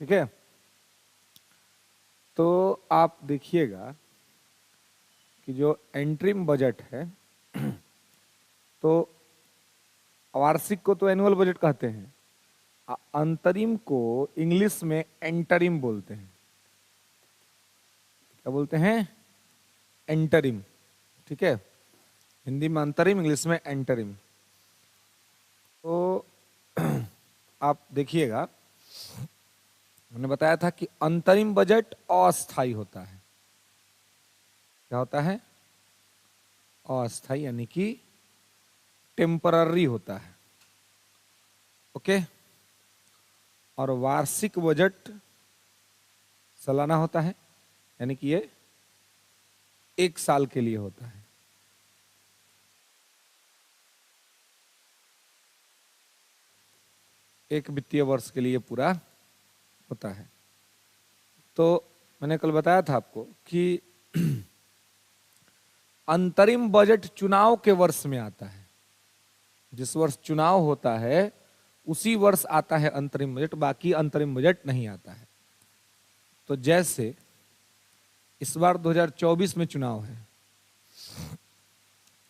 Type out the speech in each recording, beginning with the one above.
ठीक है। तो आप देखिएगा कि जो एंट्रीम बजट है तो वार्षिक को तो एनुअल बजट कहते हैं, अंतरिम को इंग्लिश में एंटरिम बोलते हैं। क्या बोलते हैं? एंटरिम। ठीक है, हिंदी में अंतरिम, इंग्लिश में एंटरिम। तो आप देखिएगा, मैंने बताया था कि अंतरिम बजट अस्थायी होता है। क्या होता है? अस्थायी, यानी कि टेम्पररी होता है। ओके। और वार्षिक बजट सालाना होता है, यानी कि ये 1 साल के लिए होता है। एक वित्तीय वर्ष के लिए पूरा होता है। तो मैंने कल बताया था आपको कि अंतरिम बजट चुनाव के वर्ष में आता है। जिस वर्ष चुनाव होता है उसी वर्ष आता है अंतरिम बजट, बाकी अंतरिम बजट नहीं आता है। तो जैसे इस बार 2024 में चुनाव है,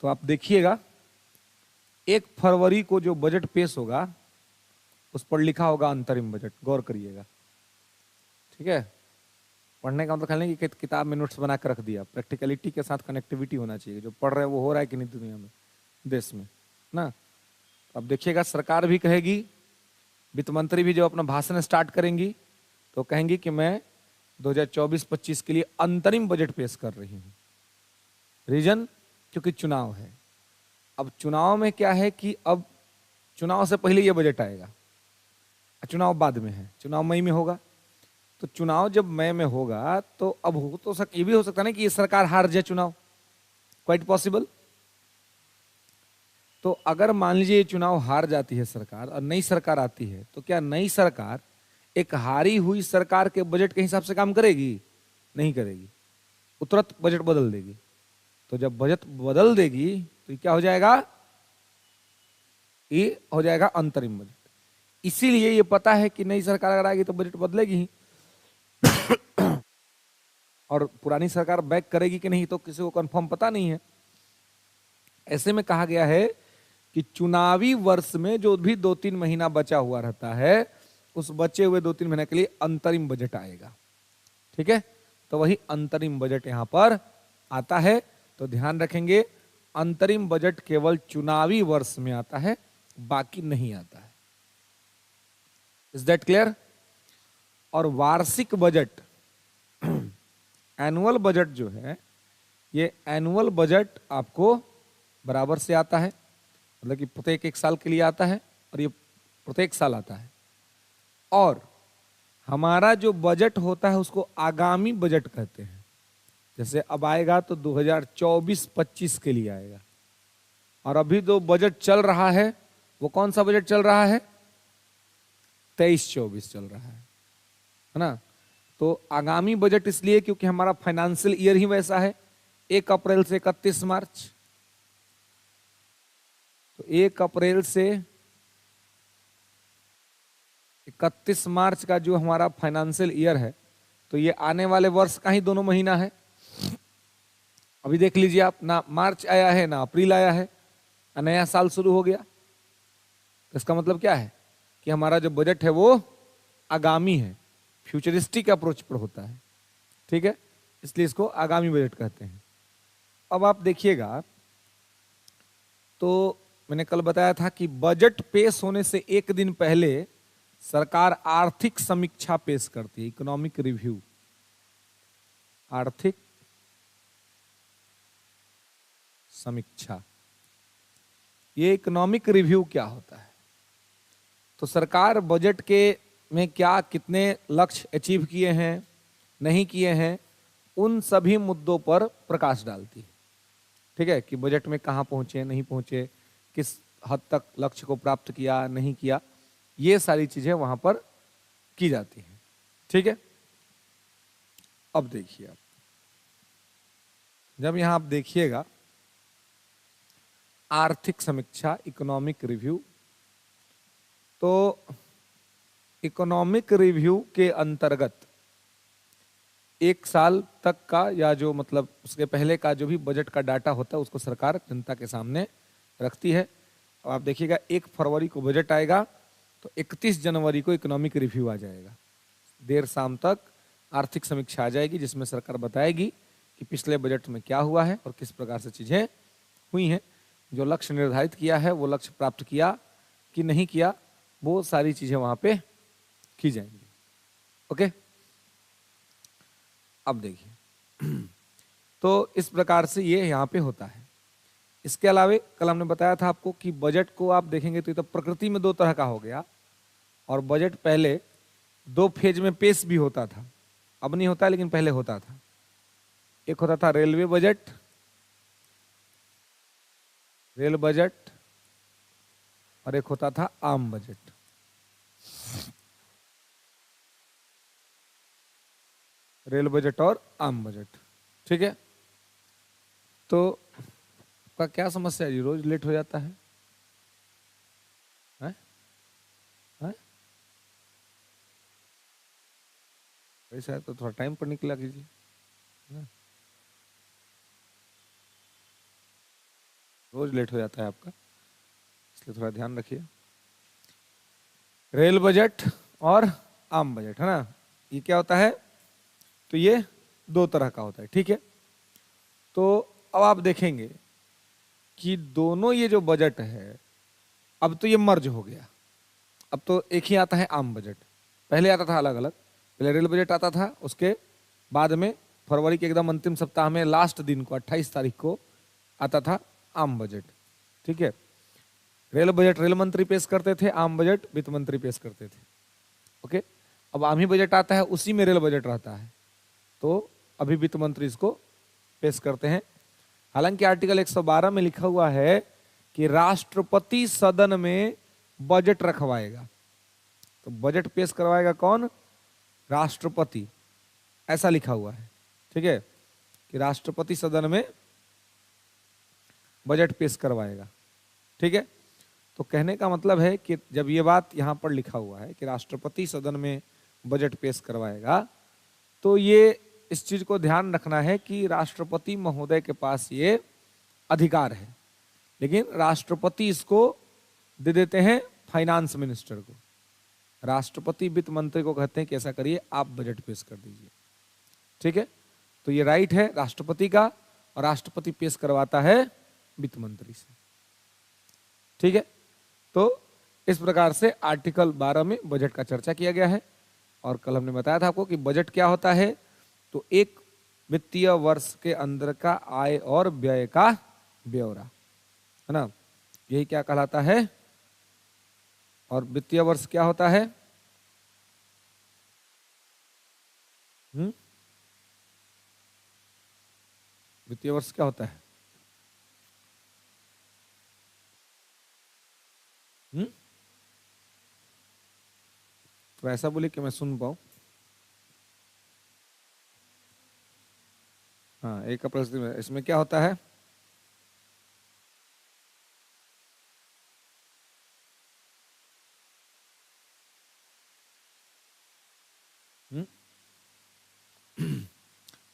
तो आप देखिएगा 1 फरवरी को जो बजट पेश होगा उस पर लिखा होगा अंतरिम बजट। गौर करिएगा। ठीक है, पढ़ने का मतलब ख्याल नहीं कि किताब में नोट्स बना कर रख दिया। प्रैक्टिकलिटी के साथ कनेक्टिविटी होना चाहिए। जो पढ़ रहे हैं वो हो रहा है कि नहीं दुनिया में, देश में ना। तो अब देखिएगा, सरकार भी कहेगी, वित्त मंत्री भी जब अपना भाषण स्टार्ट करेंगी तो कहेंगी कि मैं 2024-25 के लिए अंतरिम बजट पेश कर रही हूं। रीजन? क्योंकि चुनाव है। अब चुनाव में क्या है कि अब चुनाव से पहले यह बजट आएगा, चुनाव बाद में है, चुनाव मई में होगा। तो चुनाव जब मई में होगा तो अब हो तो ये भी हो सकता है ना कि ये सरकार हार जाए चुनाव, क्वाइट पॉसिबल। तो अगर मान लीजिए ये चुनाव हार जाती है सरकार और नई सरकार आती है, तो क्या नई सरकार एक हारी हुई सरकार के बजट के हिसाब से काम करेगी? नहीं करेगी, वो तुरंत बजट बदल देगी। तो जब बजट बदल देगी तो क्या हो जाएगा? ये हो जाएगा अंतरिम बजट। इसीलिए ये पता है कि नई सरकार अगर आएगी तो बजट बदलेगी ही, और पुरानी सरकार बैक करेगी कि नहीं तो किसी को कंफर्म पता नहीं है। ऐसे में कहा गया है कि चुनावी वर्ष में जो भी 2-3 महीना बचा हुआ रहता है, उस बचे हुए 2-3 महीने के लिए अंतरिम बजट आएगा। ठीक है, तो वही अंतरिम बजट यहां पर आता है। तो ध्यान रखेंगे, अंतरिम बजट केवल चुनावी वर्ष में आता है, बाकी नहीं आता है। Is that clear? और वार्षिक बजट, एनुअल बजट जो है, ये एनुअल बजट आपको बराबर से आता है, मतलब कि प्रत्येक 1 साल के लिए आता है, और ये प्रत्येक साल आता है। और हमारा जो बजट होता है उसको आगामी बजट कहते हैं। जैसे अब आएगा तो 2024-25 के लिए आएगा, और अभी जो बजट चल रहा है वो कौन सा बजट चल रहा है? 23-24 चल रहा है ना। तो आगामी बजट इसलिए क्योंकि हमारा फाइनेंशियल ईयर ही वैसा है, 1 अप्रैल से 31 मार्च। तो 1 अप्रैल से 31 मार्च का जो हमारा फाइनेंशियल ईयर है, तो ये आने वाले वर्ष का ही दोनों महीना है। अभी देख लीजिए आप, ना मार्च आया है ना अप्रैल आया है, नया साल शुरू हो गया। तो इसका मतलब क्या है कि हमारा जो बजट है वो आगामी है, फ्यूचरिस्टिक अप्रोच पर होता है। ठीक है, इसलिए इसको आगामी बजट कहते हैं। अब आप देखिएगा, तो मैंने कल बताया था कि बजट पेश होने से 1 दिन पहले सरकार आर्थिक समीक्षा पेश करती है, इकोनॉमिक रिव्यू। आर्थिक समीक्षा, ये इकोनॉमिक रिव्यू क्या होता है? तो सरकार बजट के में क्या कितने लक्ष्य अचीव किए हैं, नहीं किए हैं, उन सभी मुद्दों पर प्रकाश डालती है। ठीक है, कि बजट में कहां पहुंचे, नहीं पहुंचे, किस हद तक लक्ष्य को प्राप्त किया, नहीं किया, ये सारी चीजें वहां पर की जाती हैं। ठीक है, अब देखिए आप, जब यहां आप देखिएगा आर्थिक समीक्षा, इकोनॉमिक रिव्यू, तो इकोनॉमिक रिव्यू के अंतर्गत एक साल तक का या जो मतलब उसके पहले का जो भी बजट का डाटा होता है उसको सरकार जनता के सामने रखती है। अब आप देखिएगा 1 फरवरी को बजट आएगा तो 31 जनवरी को इकोनॉमिक रिव्यू आ जाएगा। देर शाम तक आर्थिक समीक्षा आ जाएगी जिसमें सरकार बताएगी कि पिछले बजट में क्या हुआ है और किस प्रकार से चीजें हुई हैं। जो लक्ष्य निर्धारित किया है वो लक्ष्य प्राप्त किया कि नहीं किया, वो सारी चीजें वहां पे की जाएंगी। ओके, अब देखिए तो इस प्रकार से ये यहाँ पे होता है। इसके अलावे कल हमने बताया था आपको कि बजट को आप देखेंगे तो प्रकृति में 2 तरह का हो गया, और बजट पहले 2 फेज में पेश भी होता था, अब नहीं होता लेकिन पहले होता था। एक होता था रेलवे बजट, रेल बजट, और एक होता था आम बजट। रेल बजट और आम बजट, ठीक है। तो आपका क्या समस्या है जी, रोज लेट हो जाता है? हैं? हैं? ऐसा है तो थोड़ा टाइम पर निकला कीजिए ना? रोज लेट हो जाता है आपका, इसलिए थोड़ा ध्यान रखिए। रेल बजट और आम बजट है ना, ये क्या होता है? तो ये 2 तरह का होता है, ठीक है। तो अब आप देखेंगे कि दोनों ये जो बजट है अब तो ये मर्ज हो गया। अब तो एक ही आता है आम बजट, पहले आता था अलग अलग। पहले रेल बजट आता था, उसके बाद में फरवरी के एकदम अंतिम सप्ताह में लास्ट दिन को 28 तारीख को आता था आम बजट, ठीक है। रेल बजट रेल मंत्री पेश करते थे, आम बजट वित्त मंत्री पेश करते थे। ओके, अब आम ही बजट आता है, उसी में रेल बजट रहता है, तो अभी वित्त मंत्री इसको पेश करते हैं। हालांकि आर्टिकल 112 में लिखा हुआ है कि राष्ट्रपति सदन में बजट रखवाएगा। तो बजट पेश करवाएगा कौन? राष्ट्रपति, ऐसा लिखा हुआ है, ठीक है, कि राष्ट्रपति सदन में बजट पेश करवाएगा, ठीक है। तो कहने का मतलब है कि जब ये बात यहां पर लिखा हुआ है कि राष्ट्रपति सदन में बजट पेश करवाएगा, तो ये इस चीज को ध्यान रखना है कि राष्ट्रपति महोदय के पास ये अधिकार है, लेकिन राष्ट्रपति इसको दे देते हैं फाइनेंस मिनिस्टर को। राष्ट्रपति वित्त मंत्री को कहते हैं कि ऐसा करिए, आप बजट पेश कर दीजिए, ठीक है। तो ये राइट है राष्ट्रपति का, और राष्ट्रपति पेश करवाता है वित्त मंत्री से, ठीक है। तो इस प्रकार से आर्टिकल 12 में बजट का चर्चा किया गया है। और कल हमने बताया था आपको कि बजट क्या होता है, तो एक वित्तीय वर्ष के अंदर का आय और व्यय का ब्यौरा, है ना, यही क्या कहलाता है। और वित्तीय वर्ष क्या होता है? वित्तीय वर्ष क्या होता है? तो ऐसा बोले कि मैं सुन पाऊं। हाँ, 1 अप्रैल में इसमें क्या होता है?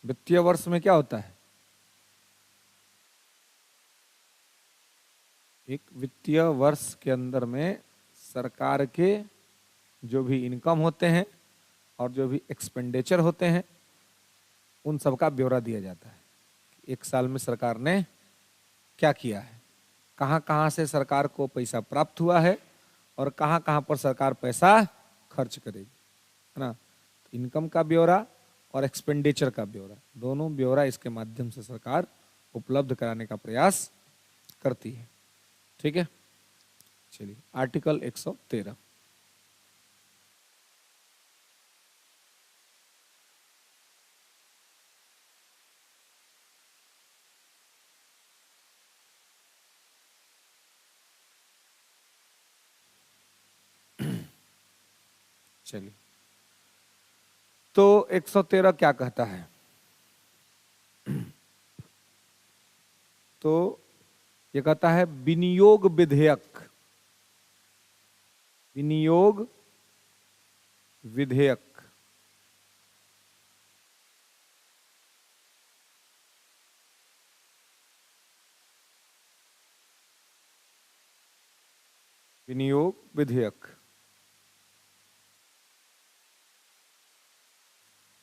वित्तीय वर्ष में क्या होता है? एक वित्तीय वर्ष के अंदर में सरकार के जो भी इनकम होते हैं और जो भी एक्सपेंडिचर होते हैं उन सब का ब्यौरा दिया जाता है। एक साल में सरकार ने क्या किया है, कहाँ कहाँ से सरकार को पैसा प्राप्त हुआ है और कहाँ कहाँ पर सरकार पैसा खर्च करेगी, है ना। इनकम का ब्यौरा और एक्सपेंडिचर का ब्यौरा, दोनों ब्यौरा इसके माध्यम से सरकार उपलब्ध कराने का प्रयास करती है, ठीक है। चलिए, आर्टिकल 113। चलिए, तो 113 क्या कहता है? तो ये कहता है विनियोग विधेयक, विनियोग विधेयक। विनियोग विधेयक।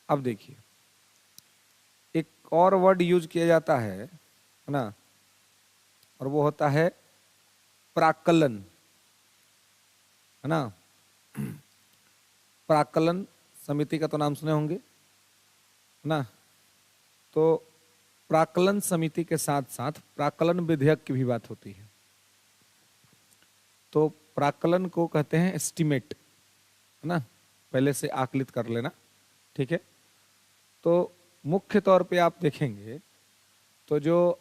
अब देखिए, एक और वर्ड यूज किया जाता है ना, और वो होता है प्राक्कलन, है ना। प्राक्कलन समिति का तो नाम सुने होंगे, है ना। तो प्राक्कलन समिति के साथ साथ प्राक्कलन विधेयक की भी बात होती है। तो प्राक्कलन को कहते हैं एस्टिमेट, है ना, पहले से आकलित कर लेना, ठीक है। तो मुख्य तौर पे आप देखेंगे तो जो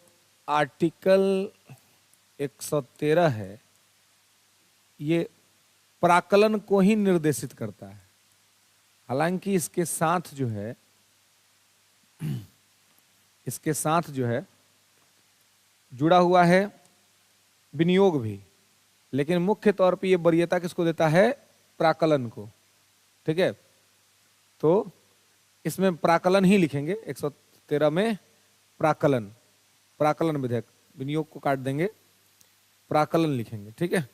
आर्टिकल 113 है ये प्राक्कलन को ही निर्देशित करता है। हालांकि इसके साथ जो है जुड़ा हुआ है विनियोग भी, लेकिन मुख्य तौर पे ये वरीयता किसको देता है? प्राक्कलन को, ठीक है। तो इसमें प्राक्कलन ही लिखेंगे, 113 में प्राक्कलन विधेयक, विनियोग को काट देंगे, प्राक्कलन लिखेंगे, ठीक है।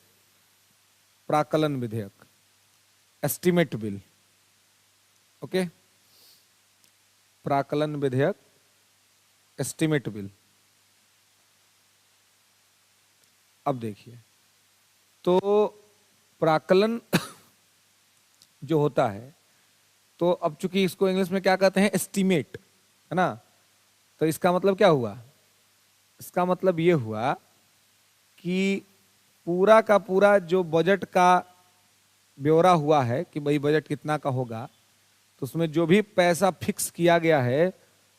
प्राक्कलन विधेयक, एस्टिमेट बिल, ओके। प्राक्कलन विधेयक, एस्टिमेट बिल। अब देखिए, तो प्राक्कलन जो होता है, तो अब चूंकि इसको इंग्लिश में क्या कहते हैं? एस्टिमेट, है ना। तो इसका मतलब क्या हुआ? इसका मतलब ये हुआ कि पूरा का पूरा जो बजट का ब्यौरा हुआ है कि भाई बजट कितना का होगा, तो उसमें जो भी पैसा फिक्स किया गया है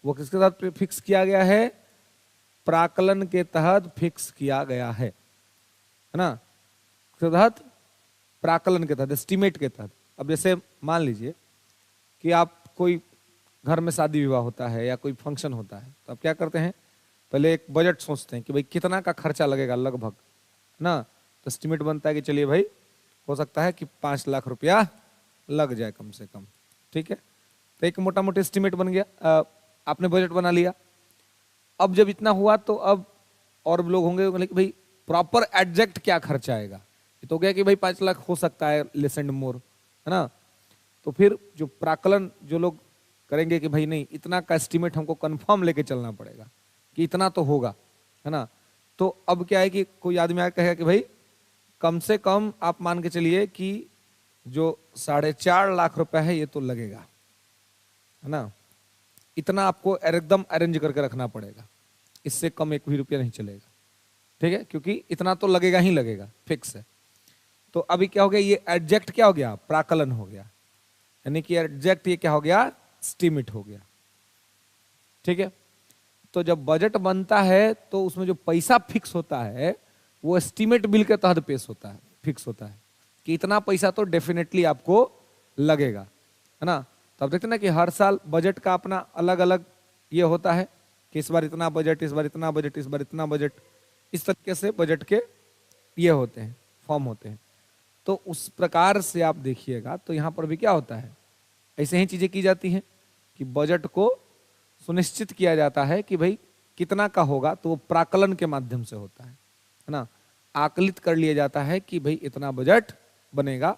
वो किसके तहत फिक्स किया गया है? प्राक्कलन के तहत फिक्स किया गया है ना। किसके तहत? प्राक्कलन के तहत, एस्टिमेट के तहत। अब जैसे मान लीजिए कि आप कोई घर में शादी विवाह होता है या कोई फंक्शन होता है, तो आप क्या करते हैं? पहले एक बजट सोचते हैं कि भाई कितना का खर्चा लगेगा लगभग, ना। तो एस्टिमेट बनता है कि चलिए भाई हो सकता है कि 5 लाख रुपया लग जाए कम से कम, ठीक है। तो एक मोटा मोटा एस्टिमेट बन गया, आपने बजट बना लिया। अब जब इतना हुआ तो अब और लोग होंगे बोले कि भाई प्रॉपर एग्जैक्ट क्या खर्चा आएगा। ये तो गया कि भाई 5 लाख हो सकता है, लेस एंड मोर, है ना। तो फिर जो प्राक्कलन जो लोग करेंगे कि भाई नहीं, इतना का एस्टिमेट हमको कंफर्म लेके चलना पड़ेगा कि इतना तो होगा, है ना। तो अब क्या है कि कोई आदमी आकर कहेगा कि भाई कम से कम आप मान के चलिए कि जो 4.5 लाख रुपए है ये तो लगेगा, है ना। इतना आपको एकदम अरेंज करके रखना पड़ेगा, इससे कम एक भी रुपया नहीं चलेगा, ठीक है, क्योंकि इतना तो लगेगा ही लगेगा, फिक्स है। तो अभी क्या हो गया? ये एग्जैक्ट क्या हो गया? प्राक्कलन हो गया, यानी कि एग्जैक्ट ये क्या हो गया? एस्टिमेट हो गया, ठीक है। तो जब बजट बनता है तो उसमें जो पैसा फिक्स होता है वो एस्टिमेट बिल के तहत पेश होता है, फिक्स होता है कि इतना पैसा तो डेफिनेटली आपको लगेगा, है ना। तो आप देखते हैं ना कि हर साल बजट का अपना अलग अलग ये होता है कि इस बार इतना बजट, इस बार इतना बजट, इस बार इतना बजट, इस तरीके से बजट के ये होते हैं, फॉर्म होते हैं। तो उस प्रकार से आप देखिएगा तो यहाँ पर भी क्या होता है, ऐसे ही चीजें की जाती हैं कि बजट को सुनिश्चित किया जाता है कि भाई कितना का होगा, तो वो प्राक्कलन के माध्यम से होता है ना। आकलित कर लिया जाता है कि भाई इतना बजट बनेगा।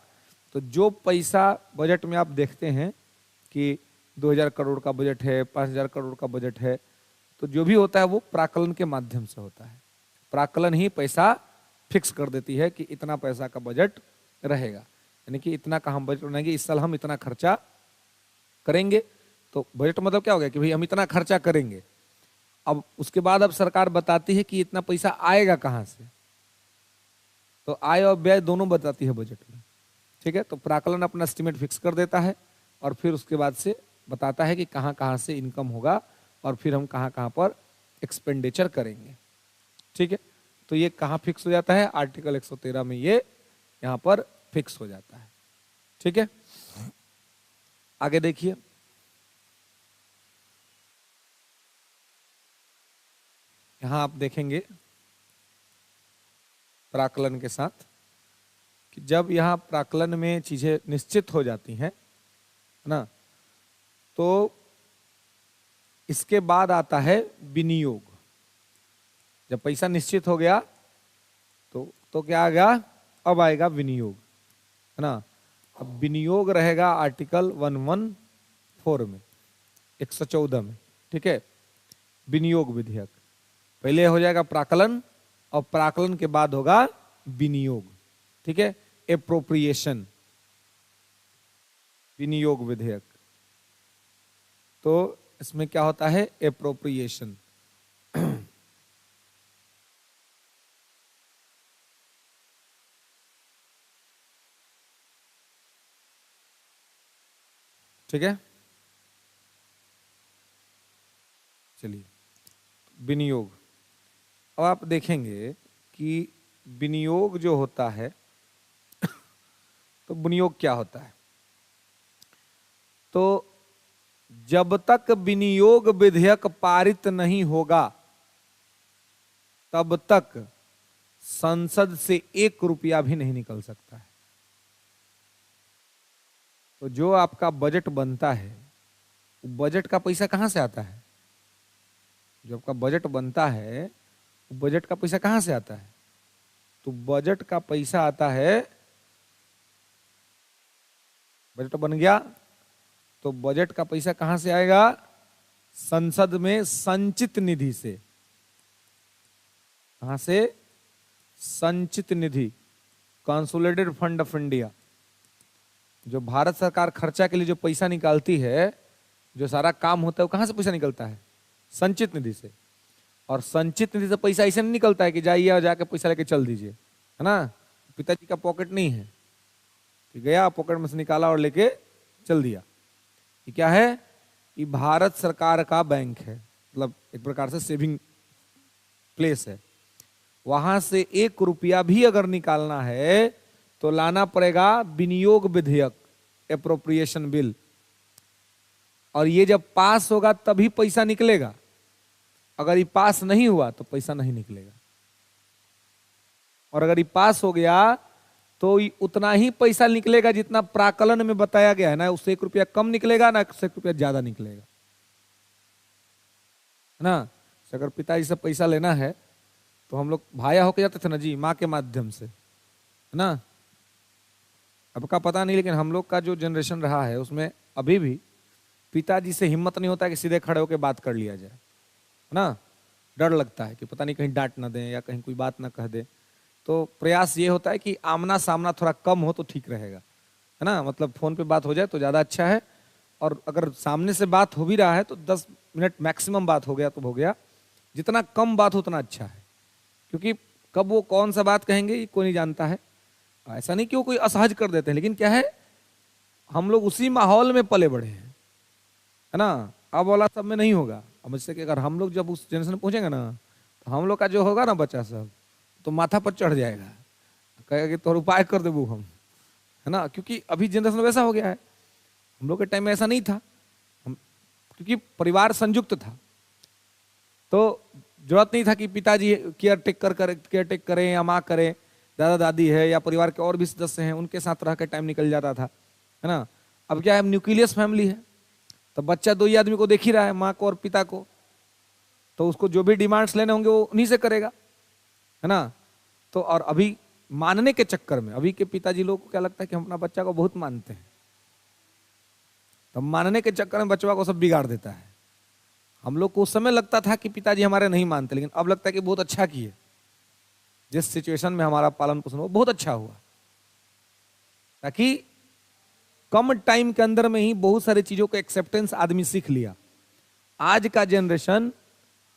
तो जो पैसा बजट में आप देखते हैं कि 2000 करोड़ का बजट है, 5000 करोड़ का बजट है, तो जो भी होता है वो प्राक्कलन के माध्यम से होता है। प्राक्कलन ही पैसा फिक्स कर देती है कि इतना पैसा का बजट रहेगा, यानी कि इतना का हम बजट बनाएंगे, इस साल हम इतना खर्चा करेंगे। तो बजट मतलब क्या हो गया कि भाई हम इतना खर्चा करेंगे। अब उसके बाद अब सरकार बताती है कि इतना पैसा आएगा कहां से, तो आय और व्यय दोनों बताती है बजट में, ठीक है। तो प्राक्कलन अपना एस्टिमेट फिक्स कर देता है और फिर उसके बाद से बताता है कि कहां कहां से इनकम होगा और फिर हम कहां कहां पर एक्सपेंडिचर करेंगे, ठीक है। तो ये कहां फिक्स हो जाता है? आर्टिकल 113 में ये यहां पर फिक्स हो जाता है, ठीक है। आगे देखिए, यहां आप देखेंगे प्राक्कलन के साथ कि जब यहां प्राक्कलन में चीजें निश्चित हो जाती हैं है ना। तो इसके बाद आता है विनियोग। जब पैसा निश्चित हो गया तो क्या आ गया, अब आएगा विनियोग, है ना। अब विनियोग रहेगा आर्टिकल 114 में, 114 में, ठीक है। विनियोग विधेयक पहले हो जाएगा प्राकलन, और प्राकलन के बाद होगा विनियोग, ठीक है। एप्रोप्रिएशन, विनियोग विधेयक। तो इसमें क्या होता है, एप्रोप्रिएशन। ठीक है, चलिए विनियोग। अब आप देखेंगे कि विनियोग जो होता है तो विनियोग क्या होता है, तो जब तक विनियोग विधेयक पारित नहीं होगा तब तक संसद से 1 रुपया भी नहीं निकल सकता है। तो जो आपका बजट बनता है, बजट का पैसा कहां से आता है, जो आपका बजट बनता है बजट का पैसा कहां से आता है, तो बजट का पैसा आता है, बजट बन गया तो बजट का पैसा कहां से आएगा, संसद में संचित निधि से। कहां से, संचित निधि, कंसोलिडेटेड फंड ऑफ इंडिया। जो भारत सरकार खर्चा के लिए जो पैसा निकालती है, जो सारा काम होता है, वो कहां से पैसा निकलता है, संचित निधि से। और संचित निधि से पैसा ऐसे नहीं निकलता है कि जाइए और जाके पैसा लेके चल दीजिए, है ना। पिताजी का पॉकेट नहीं है कि गया पॉकेट में से निकाला और लेके चल दिया। ये क्या है, ये भारत सरकार का बैंक है, मतलब एक प्रकार से सेविंग प्लेस है। वहां से 1 रुपया भी अगर निकालना है तो लाना पड़ेगा विनियोग विधेयक, एप्रोप्रिएशन बिल। और ये जब पास होगा तभी पैसा निकलेगा, अगर ये पास नहीं हुआ तो पैसा नहीं निकलेगा। और अगर ये पास हो गया तो उतना ही पैसा निकलेगा जितना प्राकलन में बताया गया है, ना उससे 1 रुपया कम निकलेगा, ना उससे 1 रुपया ज्यादा निकलेगा, है ना। अगर पिताजी से पैसा लेना है तो हम लोग भाया होके जाते थे ना जी, माँ के माध्यम से, है ना। अब का पता नहीं, लेकिन हम लोग का जो जनरेशन रहा है उसमें अभी भी पिताजी से हिम्मत नहीं होता कि सीधे खड़े होकर बात कर लिया जाए, है ना। डर लगता है कि पता नहीं कहीं डांट ना दें या कहीं कोई बात ना कह दे। तो प्रयास ये होता है कि आमना सामना थोड़ा कम हो तो ठीक रहेगा, है ना। मतलब फोन पे बात हो जाए तो ज़्यादा अच्छा है, और अगर सामने से बात हो भी रहा है तो 10 मिनट मैक्सिमम बात हो गया तो हो गया, जितना कम बात हो उतना अच्छा है। क्योंकि कब वो कौन सा बात कहेंगे ये कोई नहीं जानता है। ऐसा नहीं कि वो कोई असहज कर देते हैं, लेकिन क्या है, हम लोग उसी माहौल में पले बढ़े हैं, है ना। अब वाला सब में नहीं होगा। अब मुझसे कि अगर हम लोग जब उस जनरेशन में पहुंचेंगे ना, तो हम लोग का जो होगा ना बच्चा सब, तो माथा पर चढ़ जाएगा, कहेगा कि तो उपाय कर देबू हम, है ना। क्योंकि अभी जनरेशन वैसा हो गया है, हम लोग के टाइम में ऐसा नहीं था। हम क्योंकि परिवार संयुक्त था, तो जरूरत नहीं था कि पिताजी केयर टेक करें या माँ करें, दादा दादी है या परिवार के और भी सदस्य हैं उनके साथ रह कर टाइम निकल जाता था, है ना। अब क्या है, न्यूक्लियस फैमिली है, तो बच्चा 2 ही आदमी को देख ही रहा है, माँ को और पिता को, तो उसको जो भी डिमांड्स लेने होंगे वो उन्हीं से करेगा, है ना। तो और अभी मानने के चक्कर में अभी के पिताजी लोगों को क्या लगता है कि हम अपना बच्चा को बहुत मानते हैं, तो मानने के चक्कर में बच्चा को सब बिगाड़ देता है। हम लोग को उस समय लगता था कि पिताजी हमारे नहीं मानते, लेकिन अब लगता है कि बहुत अच्छा किए, जिस सिचुएशन में हमारा पालन पोषण हुआ बहुत अच्छा हुआ, ताकि कम टाइम के अंदर में ही बहुत सारी चीजों को एक्सेप्टेंस आदमी सीख लिया। आज का जनरेशन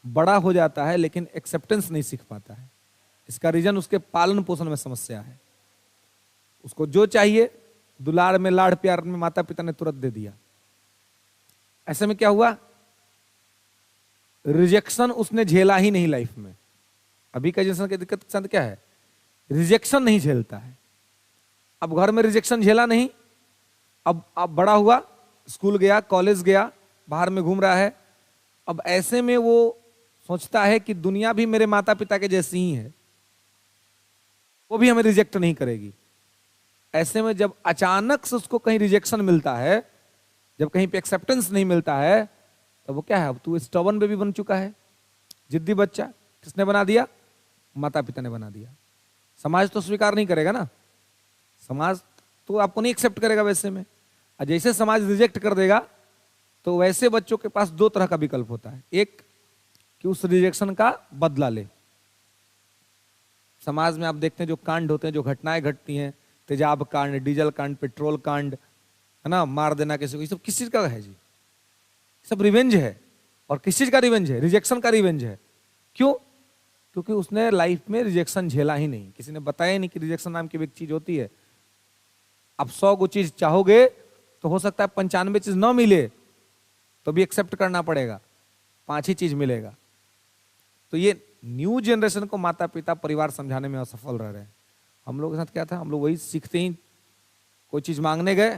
बड़ा हो जाता है लेकिन एक्सेप्टेंस नहीं सीख पाता है। इसका रीजन उसके पालन पोषण में समस्या है। उसको जो चाहिए दुलार में, लाड़ प्यार में माता पिता ने तुरंत दे दिया। ऐसे में क्या हुआ, रिजेक्शन उसने झेला ही नहीं लाइफ में। अभी का जनरेशन की दिक्कत के साथ क्या है, रिजेक्शन नहीं झेलता है। अब घर में रिजेक्शन झेला नहीं, अब बड़ा हुआ, स्कूल गया, कॉलेज गया, बाहर में घूम रहा है। अब ऐसे में वो सोचता है कि दुनिया भी मेरे माता पिता के जैसी ही है, वो भी हमें रिजेक्ट नहीं करेगी। ऐसे में जब अचानक से उसको कहीं रिजेक्शन मिलता है जब कहीं पे एक्सेप्टेंस नहीं मिलता है तो वो क्या है, अब तू स्टबर्न बेबी बन चुका है, जिद्दी बच्चा। किसने बना दिया? माता पिता ने बना दिया। समाज तो स्वीकार नहीं करेगा ना, समाज तो आपको नहीं एक्सेप्ट करेगा वैसे में। और जैसे समाज रिजेक्ट कर देगा तो वैसे बच्चों के पास दो तरह का विकल्प होता है, एक कि उस रिजेक्शन का बदला ले। समाज में आप देखते हैं जो कांड होते हैं, जो घटनाएं घटती हैं, तेजाब कांड, डीजल कांड, पेट्रोल कांड, है ना, मार देना किसी को, ये सब किस चीज का है जी? सब रिवेंज है। और किस चीज का रिवेंज है? रिजेक्शन का रिवेंज है। क्यों? क्योंकि उसने लाइफ में रिजेक्शन झेला ही नहीं, किसी ने बताया ही नहीं कि रिजेक्शन नाम की एक चीज होती है। आप 100 गो चीज चाहोगे तो हो सकता है 95 चीज ना मिले तो भी एक्सेप्ट करना पड़ेगा, 5 ही चीज मिलेगा। तो ये न्यू जनरेशन को माता पिता परिवार समझाने में असफल रह रहे हैं। हम लोग के साथ क्या था, हम लोग वही सीखते ही कोई चीज मांगने गए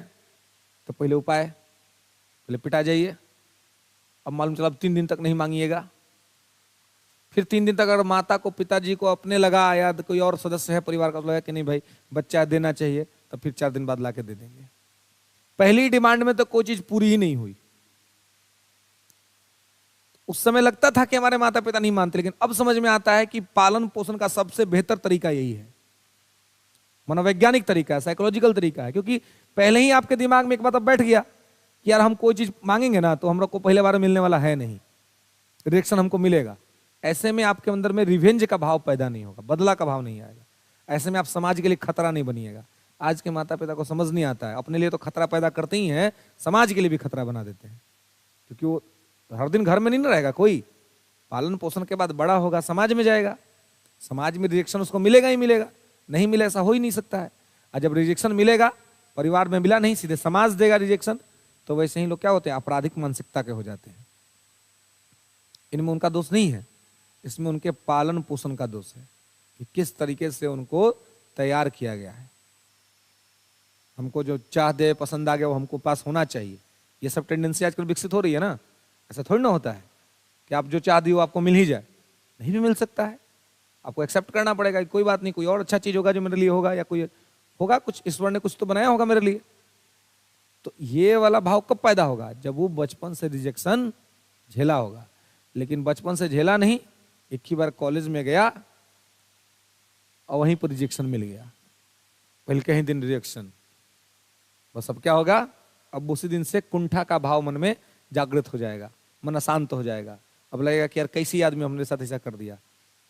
तो पहले उपाय, पहले पिटा जाइए, अब मालूम चला 3 दिन तक नहीं मांगिएगा, फिर 3 दिन तक अगर माता को पिताजी को अपने लगा या कोई और सदस्य है परिवार का लगा कि नहीं भाई बच्चा देना चाहिए, तो फिर 4 दिन बाद लाके दे देंगे। पहली डिमांड में तो कोई चीज पूरी ही नहीं हुई। उस समय लगता था कि हमारे माता पिता नहीं मानते, लेकिन अब समझ में आता है कि पालन पोषण का सबसे बेहतर तरीका यही है, मनोवैज्ञानिक तरीका है, साइकोलॉजिकल तरीका है। क्योंकि पहले ही आपके दिमाग में एक बात अब बैठ गया कि यार हम कोई चीज मांगेंगे ना तो हम लोग को पहले बार मिलने वाला है नहीं, रिएक्शन हमको मिलेगा। ऐसे में आपके अंदर में रिवेंज का भाव पैदा नहीं होगा, बदला का भाव नहीं आएगा। ऐसे में आप समाज के लिए खतरा नहीं बनिएगा। आज के माता पिता को समझ नहीं आता है, अपने लिए तो खतरा पैदा करते ही हैं, समाज के लिए भी खतरा बना देते हैं। क्योंकि वो हर दिन घर में नहीं रहेगा, कोई पालन पोषण के बाद बड़ा होगा, समाज में जाएगा, समाज में रिजेक्शन उसको मिलेगा ही मिलेगा, नहीं मिले ऐसा हो ही नहीं सकता है। और जब रिजेक्शन मिलेगा, परिवार में मिला नहीं, सीधे समाज देगा रिजेक्शन, तो वैसे ही लोग क्या होते हैं, आपराधिक मानसिकता के हो जाते हैं। इनमें उनका दोष नहीं है, इसमें उनके पालन पोषण का दोष है कि किस तरीके से उनको तैयार किया गया है। हमको जो चाह दे, पसंद आ गया, वो हमको पास होना चाहिए। ये सब टेंडेंसी आजकल विकसित हो रही है ना। ऐसा थोड़ी ना होता है कि आप जो चाह दी वो आपको मिल ही जाए, नहीं भी मिल सकता है। आपको एक्सेप्ट करना पड़ेगा, कोई बात नहीं, कोई और अच्छा चीज होगा जो मेरे लिए होगा, या कोई होगा कुछ, ईश्वर ने कुछ तो बनाया होगा मेरे लिए। तो ये वाला भाव कब पैदा होगा? जब वो बचपन से रिजेक्शन झेला होगा। लेकिन बचपन से झेला नहीं, एक ही बार कॉलेज में गया और वहीं पर रिजेक्शन मिल गया, पहले कहीं दिन रिजेक्शन, बस अब क्या होगा, अब उसी दिन से कुंठा का भाव मन में जागृत हो जाएगा, मन अशांत हो जाएगा। अब लगेगा कि यार कैसी आदमी हमने साथ ऐसा कर दिया।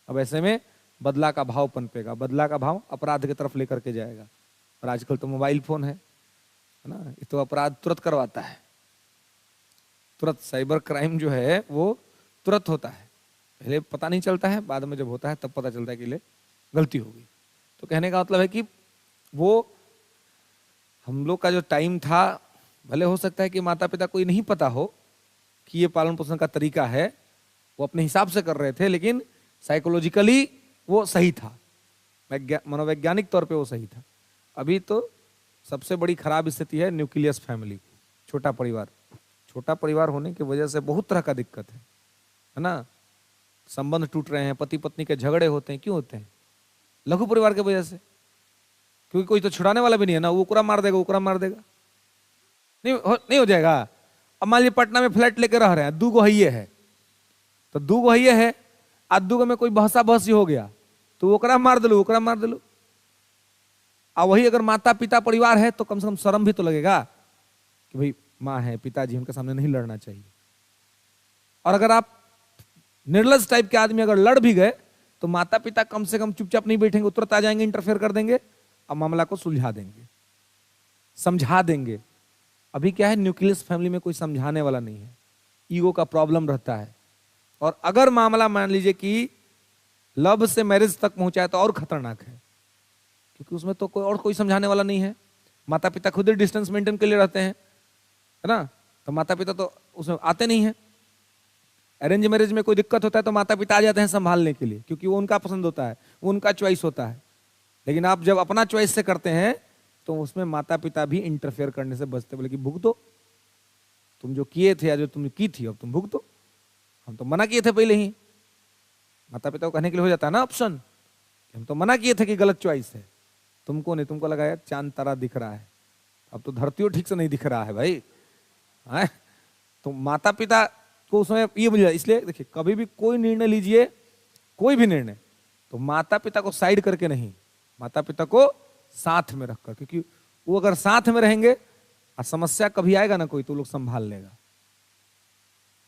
अब ऐसे में बदला का भाव पनपेगा, बदला का भाव अपराध की तरफ लेकर के जाएगा। और आजकल तो मोबाइल फोन है ना, ये तो अपराध तुरंत करवाता है, तुरंत साइबर क्राइम जो है वो तुरंत होता है। पहले पता नहीं चलता है, बाद में जब होता है तब पता चलता है कि ले गलती हो गई। तो कहने का मतलब है कि वो हम लोग का जो टाइम था, भले हो सकता है कि माता पिता को ये नहीं पता हो कि ये पालन पोषण का तरीका है, वो अपने हिसाब से कर रहे थे, लेकिन साइकोलॉजिकली वो सही था, मनोवैज्ञानिक तौर पे वो सही था। अभी तो सबसे बड़ी खराब स्थिति है न्यूक्लियस फैमिली, छोटा परिवार। छोटा परिवार होने की वजह से बहुत तरह का दिक्कत है ना। संबंध टूट रहे हैं, पति पत्नी के झगड़े होते हैं, क्यों होते हैं? लघु परिवार की वजह से। क्योंकि कोई तो छुड़ाने वाला भी नहीं है ना, वो उकरा मार देगा, उकरा मार देगा, नहीं हो जाएगा। अब मान लीजिए पटना में फ्लैट लेके रह रहे हैं, 2 गो हइये है, तो 2 गो हइये है, आज 2 गो में कोई बहसा बहसी हो गया तो ओकरा मार दिलो, ओकरा मार दिलो। और वही अगर माता पिता परिवार है तो कम से कम शर्म भी तो लगेगा कि भाई माँ है, पिताजी, उनके सामने नहीं लड़ना चाहिए। और अगर आप निर्लज टाइप के आदमी अगर लड़ भी गए तो माता पिता कम से कम चुपचाप नहीं बैठेंगे, तुरंत आ जाएंगे, इंटरफेयर कर देंगे और मामला को सुलझा देंगे, समझा देंगे। अभी क्या है, न्यूक्लियस फैमिली में कोई समझाने वाला नहीं है, ईगो का प्रॉब्लम रहता है। और अगर मामला मान लीजिए कि लव से मैरिज तक पहुंचा है तो और खतरनाक है, क्योंकि उसमें तो कोई समझाने वाला नहीं है। माता पिता खुद ही डिस्टेंस मेंटेन के लिए रहते हैं, है ना, तो माता पिता तो उसमें आते नहीं है। अरेंज मैरिज में कोई दिक्कत होता है तो माता पिता आ जाते हैं संभालने के लिए, क्योंकि वो उनका पसंद होता है, वो उनका चॉइस होता है। लेकिन आप जब अपना चॉइस से करते हैं तो उसमें माता पिता भी इंटरफेयर करने से बचते, बोले कि भुगतो, तुम जो किए थे या जो तुम की थी अब तुम भुगतो, हम तो मना किए थे पहले ही। माता पिता को कहने के लिए हो जाता है ना ऑप्शन, हम तो मना किए थे कि गलत चॉइस है, तुमको नहीं, तुमको लगाया चांद तारा दिख रहा है, अब तो धरतियों ठीक से नहीं दिख रहा है भाई, है। तो माता पिता को उसमें ये बुझा, इसलिए देखिए कभी भी कोई निर्णय लीजिए, कोई भी निर्णय, तो माता पिता को साइड करके नहीं, माता पिता को साथ में रखकर, क्योंकि वो अगर साथ में रहेंगे और समस्या कभी आएगा ना कोई, तो लोग संभाल लेगा।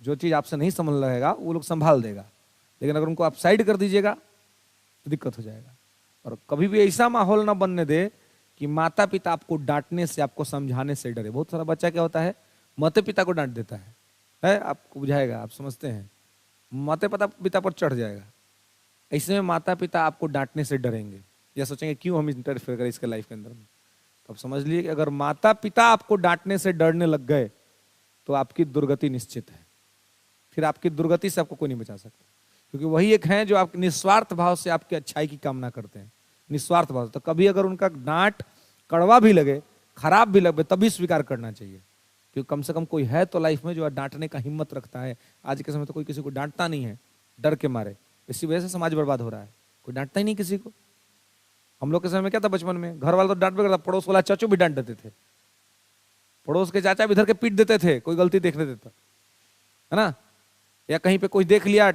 जो चीज आपसे नहीं समझ रहेगा वो लोग संभाल देगा, लेकिन अगर उनको आप साइड कर दीजिएगा तो दिक्कत हो जाएगा। और कभी भी ऐसा माहौल ना बनने दे कि माता पिता आपको डांटने से, आपको समझाने से डरे। बहुत सारा बच्चा क्या होता है, माता पिता को डांट देता है, आपको बुझाएगा, आप समझते हैं, माता पिता पर चढ़ जाएगा। ऐसे में माता पिता आपको डांटने से डरेंगे, या सोचेंगे क्यों हम इंटरफेयर करें इसके लाइफ के अंदर में। तो आप समझ लीजिए कि अगर माता पिता आपको डांटने से डरने लग गए तो आपकी दुर्गति निश्चित है। फिर आपकी दुर्गति से आपको कोई नहीं बचा सकता, क्योंकि वही एक है जो आप निस्वार्थ भाव से आपकी अच्छाई की कामना करते हैं, निस्वार्थ भाव से। तो कभी अगर उनका डांट कड़वा भी लगे, खराब भी लगे, तभी स्वीकार करना चाहिए, क्योंकि कम से कम कोई है तो लाइफ में जो डांटने का हिम्मत रखता है। आज के समय तो कोई किसी को डांटता नहीं है, डर के मारे। इसी वजह से समाज बर्बाद हो रहा है, कोई डांटता ही नहीं किसी को। हम लोग के समय में क्या था, बचपन में घर वाला तो डांट भी करता, पड़ोस वाला चाचू भी डांट देते थे, पड़ोस के चाचा भी इधर के पीट देते थे, कोई गलती देखने देता है ना। या कहीं पे कोई देख लिया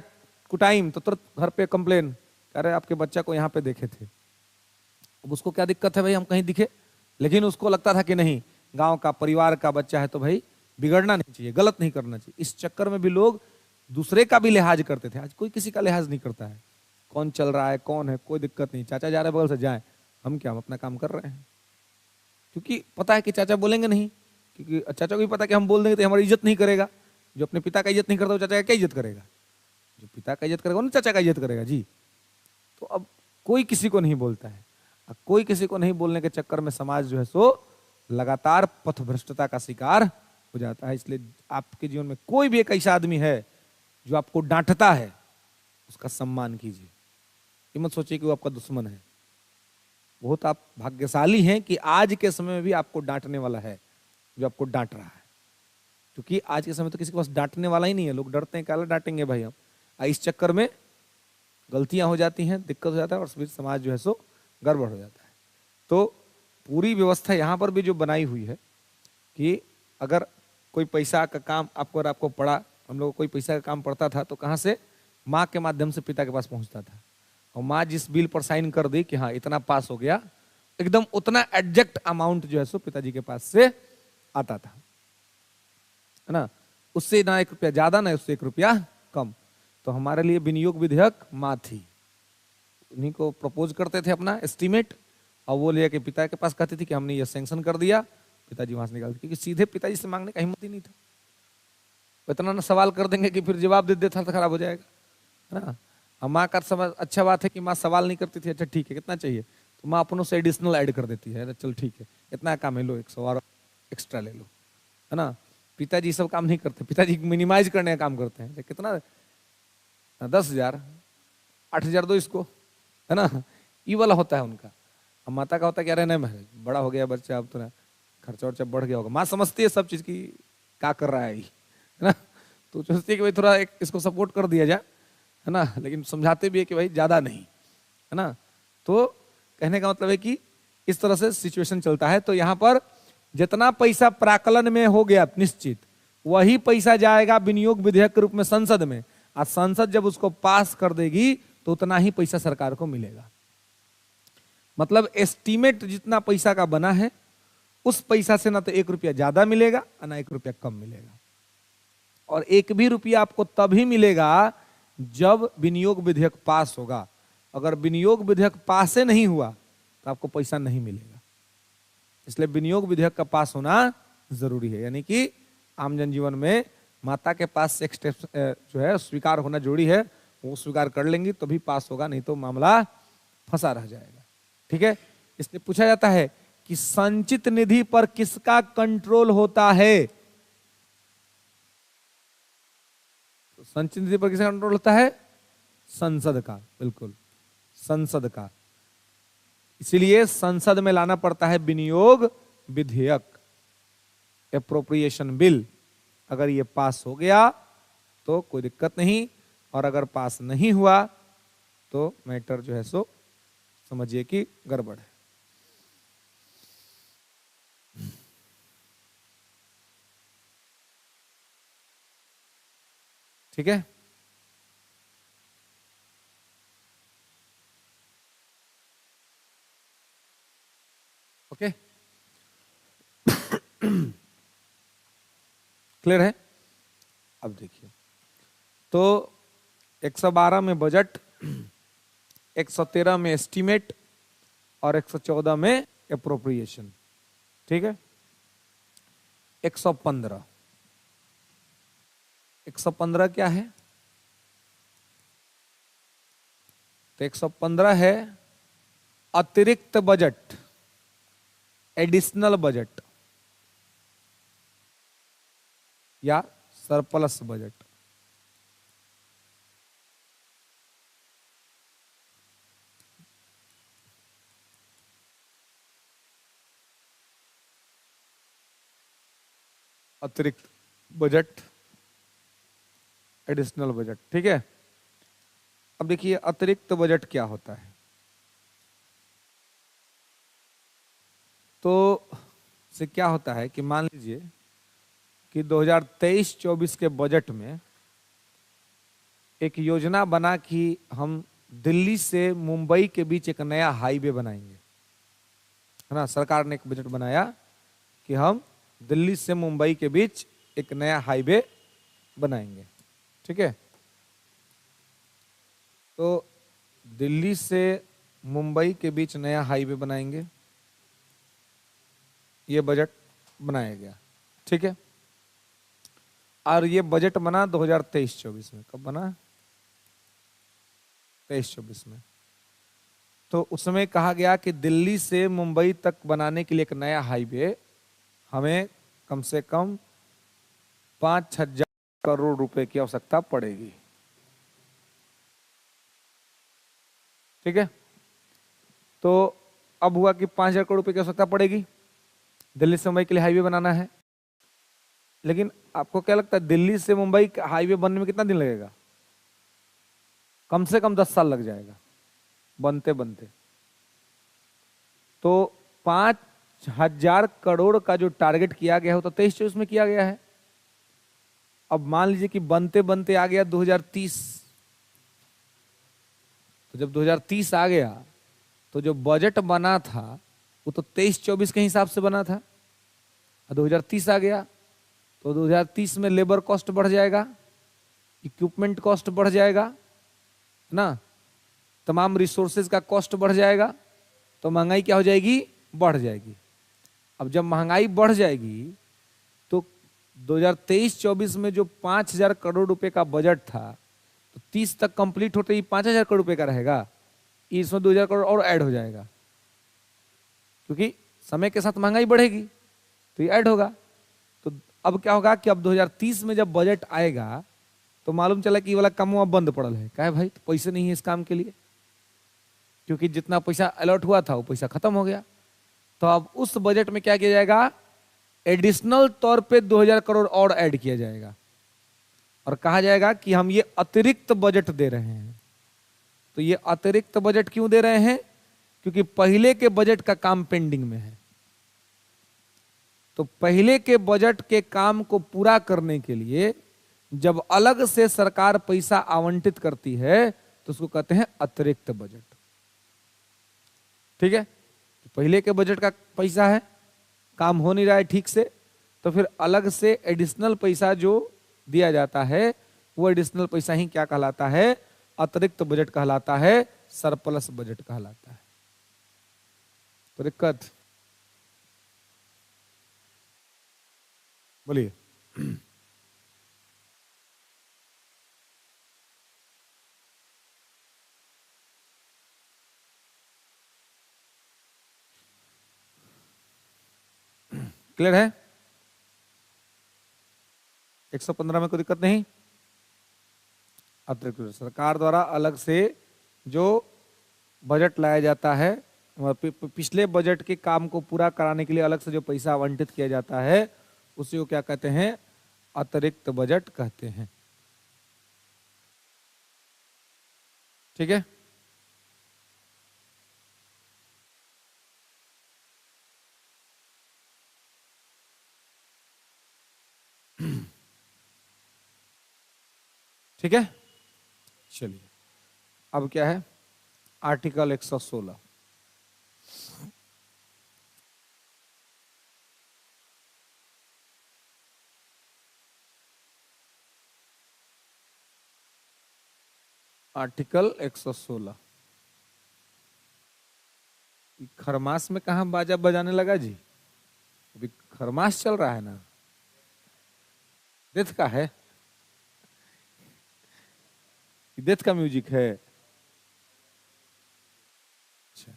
कुटाइम तो तुरंत घर पे कंप्लेन, अरे आपके बच्चा को यहाँ पे देखे थे। अब उसको क्या दिक्कत है भाई, हम कहीं दिखे, लेकिन उसको लगता था कि नहीं, गांव का परिवार का बच्चा है तो भाई बिगड़ना नहीं चाहिए, गलत नहीं करना चाहिए। इस चक्कर में भी लोग दूसरे का भी लिहाज करते थे। आज कोई किसी का लिहाज नहीं करता है, कौन चल रहा है कौन है कोई दिक्कत नहीं, चाचा जा रहे बगल से जाए, हम क्या, हम अपना काम कर रहे हैं। क्योंकि पता है कि चाचा बोलेंगे नहीं, क्योंकि चाचा को भी पता है कि हम बोल देंगे तो हमारी इज्जत नहीं करेगा। जो अपने पिता का इज्जत नहीं करता वो चाचा का क्या इज्जत करेगा, जो पिता का इज्जत करेगा ना चाचा का इज्जत करेगा जी। तो अब कोई किसी को नहीं बोलता है, कोई किसी को नहीं बोलने के चक्कर में समाज जो है सो लगातार पथभ्रष्टता का शिकार हो जाता है। इसलिए आपके जीवन में कोई भी एक ऐसा आदमी है जो आपको डांटता है, उसका सम्मान कीजिए, ये मत सोचिए कि वो आपका दुश्मन है। बहुत आप भाग्यशाली हैं कि आज के समय में भी आपको डांटने वाला है जो आपको डांट रहा है, क्योंकि आज के समय तो किसी के पास डांटने वाला ही नहीं है। लोग डरते हैं, क्या डांटेंगे भाई हम, इस चक्कर में गलतियां हो जाती हैं, दिक्कत हो जाता है, और समाज जो है सो गड़बड़ हो जाता है। तो पूरी व्यवस्था यहाँ पर भी जो बनाई हुई है कि अगर कोई पैसा का काम आपको पड़ा, हम लोग को कोई पैसा का काम पड़ता था तो कहाँ से, माँ के माध्यम से पिता के पास पहुंचता था, और माँ जिस बिल पर साइन कर दी कि हाँ इतना पास हो गया, एकदम उतना एग्जैक्ट अमाउंट जो है सो पिताजी के पास से आता था, है ना। उससे ना 1 रुपया ज्यादा ना उससे 1 रुपया कम। तो हमारे लिए विनियोग विधेयक माँ थी, उन्हीं को प्रपोज करते थे अपना एस्टीमेट, और वो लेके पिता के पास कहती थी कि हमने ये सैंक्शन कर दिया, पिताजी वहां से निकालते, क्योंकि सीधे पिताजी से मांगने का हिम्मत ही नहीं था। इतना ना सवाल कर देंगे कि फिर जवाब दे देता तो खराब हो जाएगा, है ना। माँ का समझ, अच्छा बात है कि माँ सवाल नहीं करती थी, अच्छा ठीक है कितना चाहिए, तो माँ अपनों से एडिशनल ऐड कर देती है, चल ठीक है इतना काम है, लो 100 और एक्स्ट्रा ले लो, है ना। पिताजी सब काम नहीं करते, पिताजी मिनिमाइज करने का काम करते हैं, कितना 10,000 8,000 दो इसको, है ना, ये वाला होता है उनका। अब माता का होता है कि अरे नहीं बड़ा हो गया बच्चा, अब तो ना खर्चा वर्चा बढ़ गया होगा। माँ समझती है सब चीज की क्या कर रहा है ना, तो सोचती है कि भाई थोड़ा इसको सपोर्ट कर दिया जाए, है ना, लेकिन समझाते भी है कि भाई ज्यादा नहीं, है ना। तो कहने का मतलब है कि इस तरह से सिचुएशन चलता है। तो यहाँ पर जितना पैसा प्राकलन में हो गया निश्चित, वही पैसा जाएगा विनियोग विधेयक के रूप में संसद में, और संसद जब उसको पास कर देगी तो उतना ही पैसा सरकार को मिलेगा। मतलब एस्टीमेट जितना पैसा का बना है उस पैसा से ना तो 1 रुपया ज्यादा मिलेगा और ना 1 रुपया कम मिलेगा। और 1 भी रुपया आपको तभी मिलेगा जब विनियोग विधेयक पास होगा। अगर विनियोग विधेयक पास नहीं हुआ तो आपको पैसा नहीं मिलेगा। इसलिए विनियोग विधेयक का पास होना जरूरी है, यानी कि आम जनजीवन में माता के पास एक स्टेप जो है स्वीकार होना जरूरी है। वो स्वीकार कर लेंगी तभी पास होगा, नहीं तो मामला फंसा रह जाएगा। ठीक है, इसलिए पूछा जाता है कि संचित निधि पर किसका कंट्रोल होता है। तो संचित निधि पर किसका कंट्रोल होता है? संसद का, बिल्कुल संसद का। इसीलिए संसद में लाना पड़ता है विनियोग विधेयक, एप्रोप्रिएशन बिल। अगर ये पास हो गया तो कोई दिक्कत नहीं, और अगर पास नहीं हुआ तो मैटर जो है सो समझिए कि गड़बड़ है। ठीक है। ओके, क्लियर है। अब देखिए, तो 112 में बजट, 113 में एस्टीमेट और 114 में अप्रोप्रिएशन। ठीक है। 115, 115 क्या है? तो 115 है अतिरिक्त बजट, एडिशनल बजट या सरप्लस बजट। अतिरिक्त बजट, एडिशनल बजट। ठीक है। अब देखिए अतिरिक्त बजट क्या होता है। तो से क्या होता है कि मान लीजिए कि 2023-24 के बजट में एक योजना बना कि हम दिल्ली से मुंबई के बीच एक नया हाईवे बनाएंगे, है ना। सरकार ने एक बजट बनाया कि हम दिल्ली से मुंबई के बीच एक नया हाईवे बनाएंगे। ठीक है। तो दिल्ली से मुंबई के बीच नया हाईवे बनाएंगे, ये बजट बनाया गया। ठीक है। और ये बजट बना 2023-24 में। कब बना? 23-24 में। तो उसमें कहा गया कि दिल्ली से मुंबई तक बनाने के लिए एक नया हाईवे हमें कम से कम 5,000 करोड़ रुपए की आवश्यकता पड़ेगी। ठीक है। तो अब हुआ कि 5,000 करोड़ रुपए की आवश्यकता पड़ेगी, दिल्ली से मुंबई के लिए हाईवे बनाना है। लेकिन आपको क्या लगता है दिल्ली से मुंबई का हाईवे बनने में कितना दिन लगेगा? कम से कम 10 साल लग जाएगा बनते बनते। तो 5,000 करोड़ का जो टारगेट किया गया है वो तो 23-24 में किया गया है। अब मान लीजिए कि बनते बनते आ गया 2030। तो जब 2030 आ गया तो जो बजट बना था वो तो 23-24 के हिसाब से बना था। 2030 आ गया तो 2030 में लेबर कॉस्ट बढ़ जाएगा, इक्विपमेंट कॉस्ट बढ़ जाएगा, है ना। तमाम रिसोर्सेज का कॉस्ट बढ़ जाएगा, तो महंगाई क्या हो जाएगी? बढ़ जाएगी। अब जब महंगाई बढ़ जाएगी तो 2023-24 में जो 5,000 करोड़ रुपए का बजट था तो 30 तक कंप्लीट होते ही 5,000 करोड़ रुपए का रहेगा। इसमें 2,000 करोड़ और ऐड हो जाएगा, क्योंकि समय के साथ महंगाई बढ़ेगी तो ये ऐड होगा। तो अब क्या होगा कि अब 2030 में जब बजट आएगा तो मालूम चला कि ये वाला काम वहां बंद पड़ल है। क्या है भाई? तो पैसे नहीं है इस काम के लिए, क्योंकि जितना पैसा अलॉट हुआ था वो पैसा खत्म हो गया। तो अब उस बजट में क्या किया जाएगा? एडिशनल तौर पे 2,000 करोड़ और ऐड किया जाएगा और कहा जाएगा कि हम ये अतिरिक्त बजट दे रहे हैं। तो ये अतिरिक्त बजट क्यों दे रहे हैं? क्योंकि पहले के बजट का काम पेंडिंग में है। तो पहले के बजट के काम को पूरा करने के लिए जब अलग से सरकार पैसा आवंटित करती है तो उसको कहते हैं अतिरिक्त बजट। ठीक है। तो पहले के बजट का पैसा है, काम हो नहीं रहा है ठीक से, तो फिर अलग से एडिशनल पैसा जो दिया जाता है वो एडिशनल पैसा ही क्या कहलाता है? अतिरिक्त बजट कहलाता है, सरप्लस बजट कहलाता है। तो दिक्कत बोलिए। क्लियर है? 115 में कोई दिक्कत नहीं। अतिरिक्त सरकार द्वारा अलग से जो बजट लाया जाता है, पिछले बजट के काम को पूरा कराने के लिए अलग से जो पैसा आवंटित किया जाता है उसी को क्या कहते हैं? अतिरिक्त बजट कहते हैं। ठीक है। ठीक है, चलिए अब क्या है, आर्टिकल 116। आर्टिकल 116। खरमास में कहा बाजा बजाने लगा जी? अभी खरमास चल रहा है ना, डेथ का है, डेथ का म्यूजिक है। अच्छा,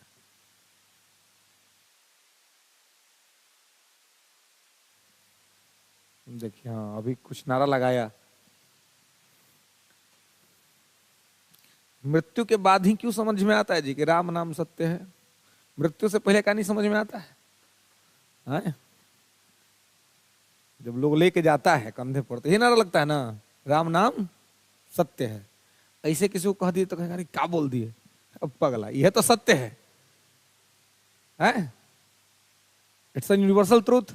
देखिए हाँ अभी कुछ नारा लगाया, मृत्यु के बाद ही क्यों समझ में आता है जी कि राम नाम सत्य है? मृत्यु से पहले का नहीं समझ में आता है? हाँ? जब लोग लेके जाता है कंधे पर तो ये नारा लगता है ना, राम नाम सत्य है। ऐसे किसी को कह दिए तो कहेगा अरे क्या बोल दिए, अब पगला, यह तो सत्य है, इट्स एन यूनिवर्सल ट्रूथ।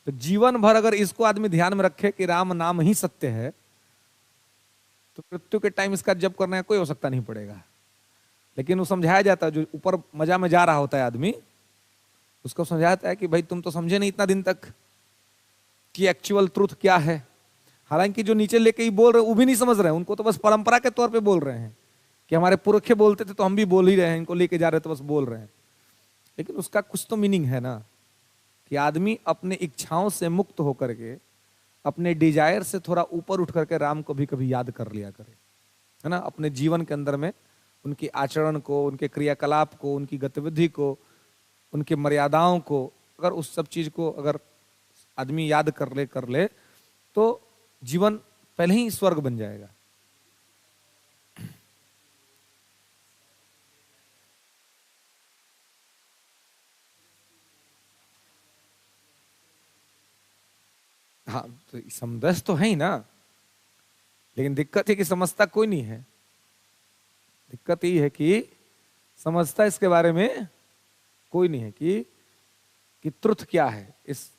तो जीवन भर अगर इसको आदमी ध्यान में रखे कि राम नाम ही सत्य है, तो मृत्यु के टाइम इसका जप करने का कोई आवश्यकता नहीं पड़ेगा। लेकिन वो समझाया जाता है, जो ऊपर मजा में जा रहा होता है आदमी, उसको समझाता है कि भाई तुम तो समझे नहीं इतना दिन तक कि एक्चुअल ट्रूथ क्या है। हालांकि जो नीचे लेके ही बोल रहे वो भी नहीं समझ रहे हैं, उनको तो बस परंपरा के तौर पे बोल रहे हैं कि हमारे पुरखे बोलते थे तो हम भी बोल ही रहे हैं, इनको लेके जा रहे तो बस बोल रहे हैं। लेकिन उसका कुछ तो मीनिंग है ना, कि आदमी अपने इच्छाओं से मुक्त होकर के अपने डिजायर से थोड़ा ऊपर उठ करके राम को भी कभी याद कर लिया करे, है ना। अपने जीवन के अंदर में उनके आचरण को, उनके क्रियाकलाप को, उनकी गतिविधि को, उनकी मर्यादाओं को, अगर उस सब चीज को अगर आदमी याद कर ले तो जीवन पहले ही स्वर्ग बन जाएगा। हाँ तो समदस तो है ही ना, लेकिन दिक्कत है कि समझता कोई नहीं है। दिक्कत ये है कि समझता इसके बारे में कोई नहीं है कि ट्रुथ क्या है, इस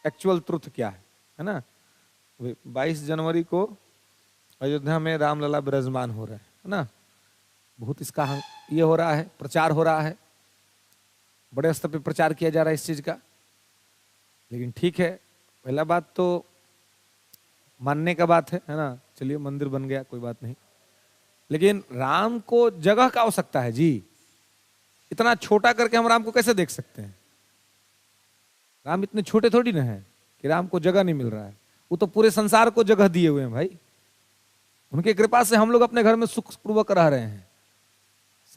एक्चुअल ट्रुथ क्या है ना। 22 जनवरी को अयोध्या में रामलला विराजमान हो रहे हैं, है ना। बहुत इसका ये हो रहा है, प्रचार हो रहा है, बड़े स्तर पे प्रचार किया जा रहा है इस चीज का। लेकिन ठीक है, पहला बात तो मानने का बात है ना, चलिए मंदिर बन गया कोई बात नहीं, लेकिन राम को जगह का आवश्यकता है जी। इतना छोटा करके हम राम को कैसे देख सकते हैं? राम इतने छोटे थोड़ी ना है कि राम को जगह नहीं मिल रहा है। वो तो पूरे संसार को जगह दिए हुए हैं भाई, उनके कृपा से हम लोग अपने घर में सुख पूर्वक रह रहे हैं।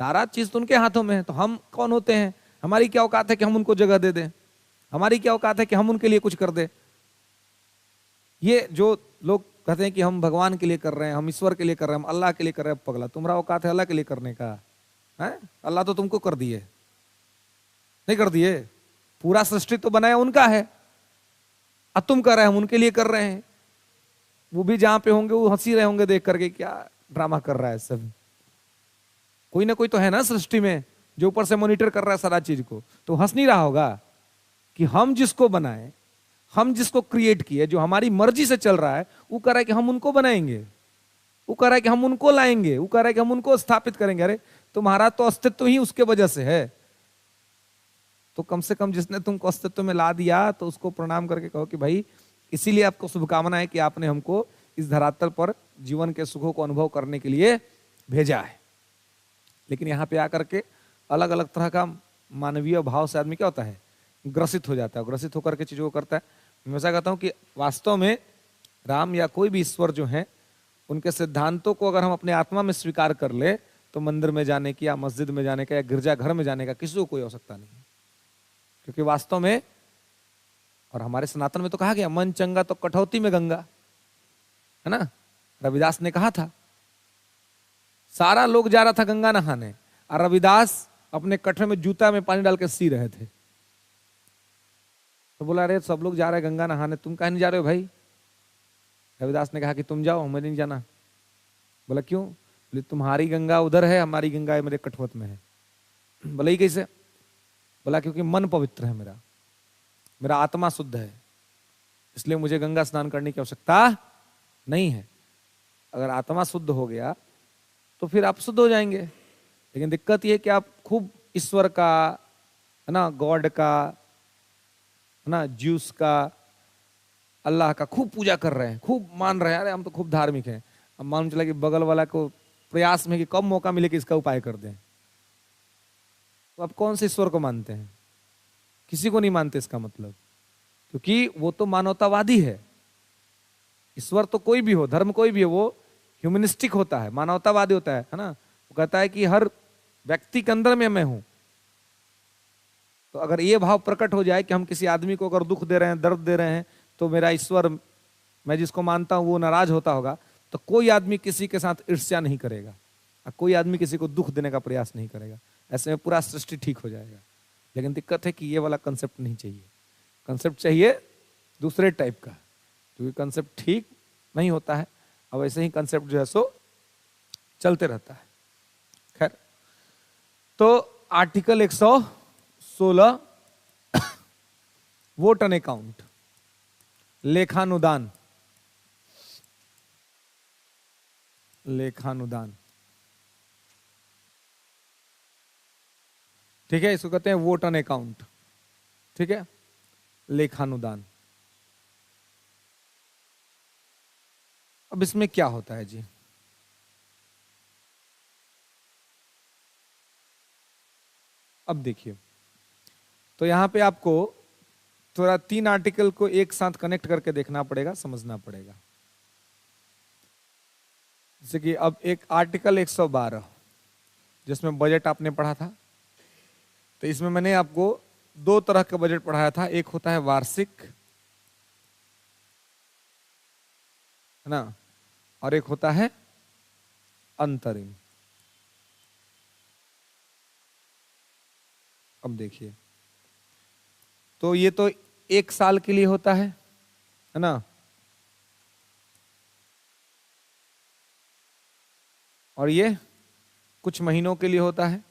सारा चीज तो उनके हाथों में है, तो हम कौन होते हैं? हमारी क्या औकात है कि हम उनको जगह दे दें? हमारी क्या औकात है कि हम उनके लिए कुछ कर दें? ये जो लोग कहते हैं कि हम भगवान के लिए कर रहे हैं, हम ईश्वर के लिए कर रहे हैं, हम अल्लाह के लिए कर रहे हैं, पगला तुम्हारा औकात है अल्लाह के लिए करने का? है अल्लाह तो तुमको कर दिए, नहीं कर दिए? पूरा सृष्टि तो बनाया उनका है, अब तुम कर रहे हैं हम उनके लिए कर रहे हैं। वो भी जहां पे होंगे वो हंसी रहे होंगे देख करके, क्या ड्रामा कर रहा है सब। कोई ना कोई तो है ना सृष्टि में जो ऊपर से मॉनिटर कर रहा है सारा चीज को, तो हंस नहीं रहा होगा कि हम जिसको बनाए, हम जिसको क्रिएट किए, जो हमारी मर्जी से चल रहा है, वो कह रहा है कि हम उनको बनाएंगे, वो कह रहा है कि हम उनको लाएंगे, वो कह रहा है कि हम उनको स्थापित करेंगे। अरे तुम्हारा तो अस्तित्व ही उसके वजह से है, तो कम से कम जिसने तुमको अस्तित्व में ला दिया तो उसको प्रणाम करके कहो कि भाई इसीलिए आपको शुभकामना है कि आपने हमको इस धरातल पर जीवन के सुखों को अनुभव करने के लिए भेजा है। लेकिन यहाँ पे आकर के अलग अलग तरह का मानवीय भाव से आदमी क्या होता है, ग्रसित हो जाता है, ग्रसित होकर के चीजों को करता है। मैं ऐसा कहता हूँ कि वास्तव में राम या कोई भी ईश्वर जो है, उनके सिद्धांतों को अगर हम अपने आत्मा में स्वीकार कर ले तो मंदिर में जाने की या मस्जिद में जाने का या गिरजाघर में जाने का किसी को कोई आवश्यकता नहीं है। क्योंकि वास्तव में, और हमारे सनातन में तो कहा गया मन चंगा तो कठौती में गंगा, है ना। रविदास ने कहा था, सारा लोग जा रहा था गंगा नहाने और रविदास अपने कटरे में जूता में पानी डाल के सी रहे थे। तो बोला अरे सब लोग जा रहे हैं गंगा नहाने, तुम कहीं नहीं जा रहे हो भाई? रविदास ने कहा कि तुम जाओ, हमें नहीं जाना। बोला क्यों? बोले तुम्हारी गंगा उधर है, हमारी गंगा मेरे कठवत में है। बोला ये कैसे? बोला क्योंकि मन पवित्र है मेरा, मेरा आत्मा शुद्ध है, इसलिए मुझे गंगा स्नान करने की आवश्यकता नहीं है। अगर आत्मा शुद्ध हो गया तो फिर आप शुद्ध हो जाएंगे। लेकिन दिक्कत ये कि आप खूब ईश्वर का, है ना, गॉड का, है ना, ज्यूस का, अल्लाह का खूब पूजा कर रहे हैं, खूब मान रहे हैं, अरे हम तो खूब धार्मिक हैं। अब मालूम चला कि बगल वाला को प्रयास में कि कब मौका मिले कि इसका उपाय कर दें, तो आप कौन से ईश्वर को मानते हैं? किसी को नहीं मानते इसका मतलब, क्योंकि वो तो मानवतावादी है। ईश्वर तो कोई भी हो, धर्म कोई भी हो, वो ह्यूमनिस्टिक होता है, मानवतावादी होता है ना। वो कहता है कि हर व्यक्ति के अंदर में मैं हूं। तो अगर ये भाव प्रकट हो जाए कि हम किसी आदमी को अगर दुख दे रहे हैं, दर्द दे रहे हैं, तो मेरा ईश्वर, मैं जिसको मानता हूं वो नाराज होता होगा, तो कोई आदमी किसी के साथ ईर्ष्या नहीं करेगा, कोई आदमी किसी को दुख देने का प्रयास नहीं करेगा। ऐसे में पूरा सृष्टि ठीक हो जाएगा। लेकिन दिक्कत है कि ये वाला कंसेप्ट नहीं चाहिए, कंसेप्ट चाहिए दूसरे टाइप का, क्योंकि कंसेप्ट ठीक नहीं होता है। अब ऐसे ही कंसेप्ट जो है सो चलते रहता है। खैर, तो आर्टिकल 116 वोट एन अकाउंट, लेखानुदान, लेखानुदान, ठीक है, इसको कहते हैं वोट एन अकाउंट। ठीक है, लेखानुदान। अब इसमें क्या होता है जी? अब देखिए, तो यहां पे आपको थोड़ा 3 आर्टिकल को एक साथ कनेक्ट करके देखना पड़ेगा, समझना पड़ेगा। जैसे कि अब एक आर्टिकल 112 जिसमें बजट आपने पढ़ा था, तो इसमें मैंने आपको 2 तरह का बजट पढ़ाया था। एक होता है वार्षिक, है ना, और एक होता है अंतरिम। अब देखिए, तो ये तो 1 साल के लिए होता है ना, और ये कुछ महीनों के लिए होता है,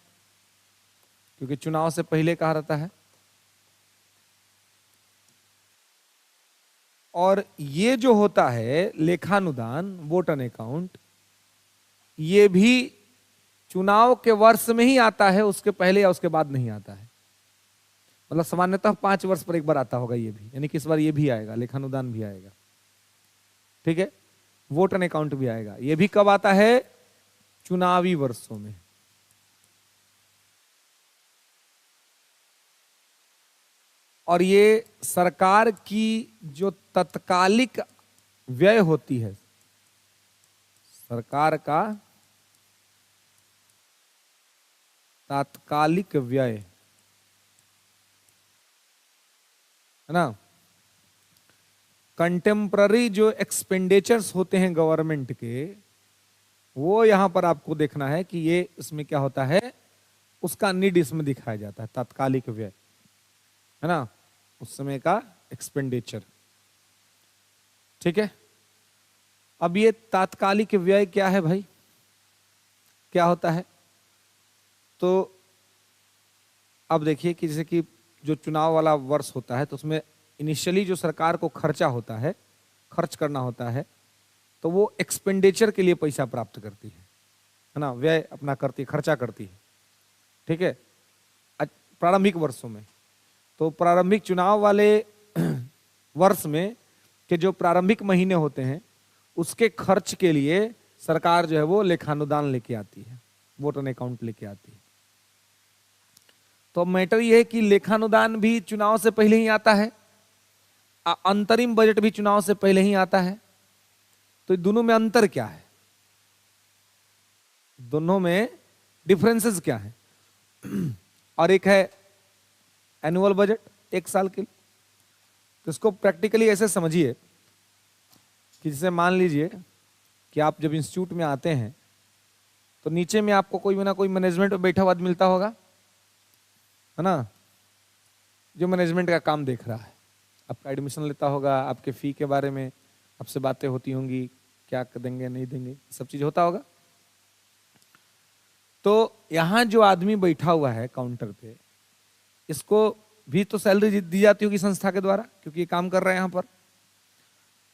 क्योंकि चुनाव से पहले कहा रहता है। और ये जो होता है लेखानुदान, वोट एन अकाउंट, ये भी चुनाव के वर्ष में ही आता है, उसके पहले या उसके बाद नहीं आता है। मतलब सामान्यतः 5 वर्ष पर एक बार आता होगा ये भी, यानी कि इस बार ये भी आएगा, लेखानुदान भी आएगा। ठीक है, वोट एन अकाउंट भी आएगा। ये भी कब आता है? चुनावी वर्षों में। और ये सरकार की जो तत्कालिक व्यय होती है, सरकार का तात्कालिक व्यय, है ना, कंटेम्प्ररी जो एक्सपेंडिचर्स होते हैं गवर्नमेंट के, वो यहां पर आपको देखना है कि ये इसमें क्या होता है, उसका नीड इसमें दिखाया जाता है, तात्कालिक व्यय, है ना, उस समय का एक्सपेंडिचर। ठीक है, अब ये तात्कालिक व्यय क्या है भाई, क्या होता है? तो अब देखिए कि जैसे कि जो चुनाव वाला वर्ष होता है, तो उसमें इनिशियली जो सरकार को खर्चा होता है, खर्च करना होता है, तो वो एक्सपेंडिचर के लिए पैसा प्राप्त करती है ना, व्यय अपना करती है, खर्चा करती है। ठीक है, प्रारंभिक वर्षों में। तो प्रारंभिक चुनाव वाले वर्ष में के जो प्रारंभिक महीने होते हैं, उसके खर्च के लिए सरकार जो है वो लेखानुदान लेके आती है, वोट एन अकाउंट लेके आती है। तो मैटर यह है कि लेखानुदान भी चुनाव से पहले ही आता है, अंतरिम बजट भी चुनाव से पहले ही आता है। तो दोनों में अंतर क्या है, दोनों में डिफरेंसेस क्या है? और एक है एनुअल बजट, 1 साल के लिए। तो इसको प्रैक्टिकली ऐसे समझिए कि जैसे मान लीजिए कि आप जब इंस्टीट्यूट में आते हैं, तो नीचे में आपको कोई ना कोई मैनेजमेंट में बैठा हुआ मिलता होगा, है ना, जो मैनेजमेंट का काम देख रहा है, आपका एडमिशन लेता होगा, आपके फी के बारे में आपसे बातें होती होंगी, क्या देंगे नहीं देंगे, सब चीज होता होगा। तो यहां जो आदमी बैठा हुआ है काउंटर पे, इसको भी तो सैलरी दी जाती होगी संस्था के द्वारा, क्योंकि ये काम कर रहे हैं यहां पर।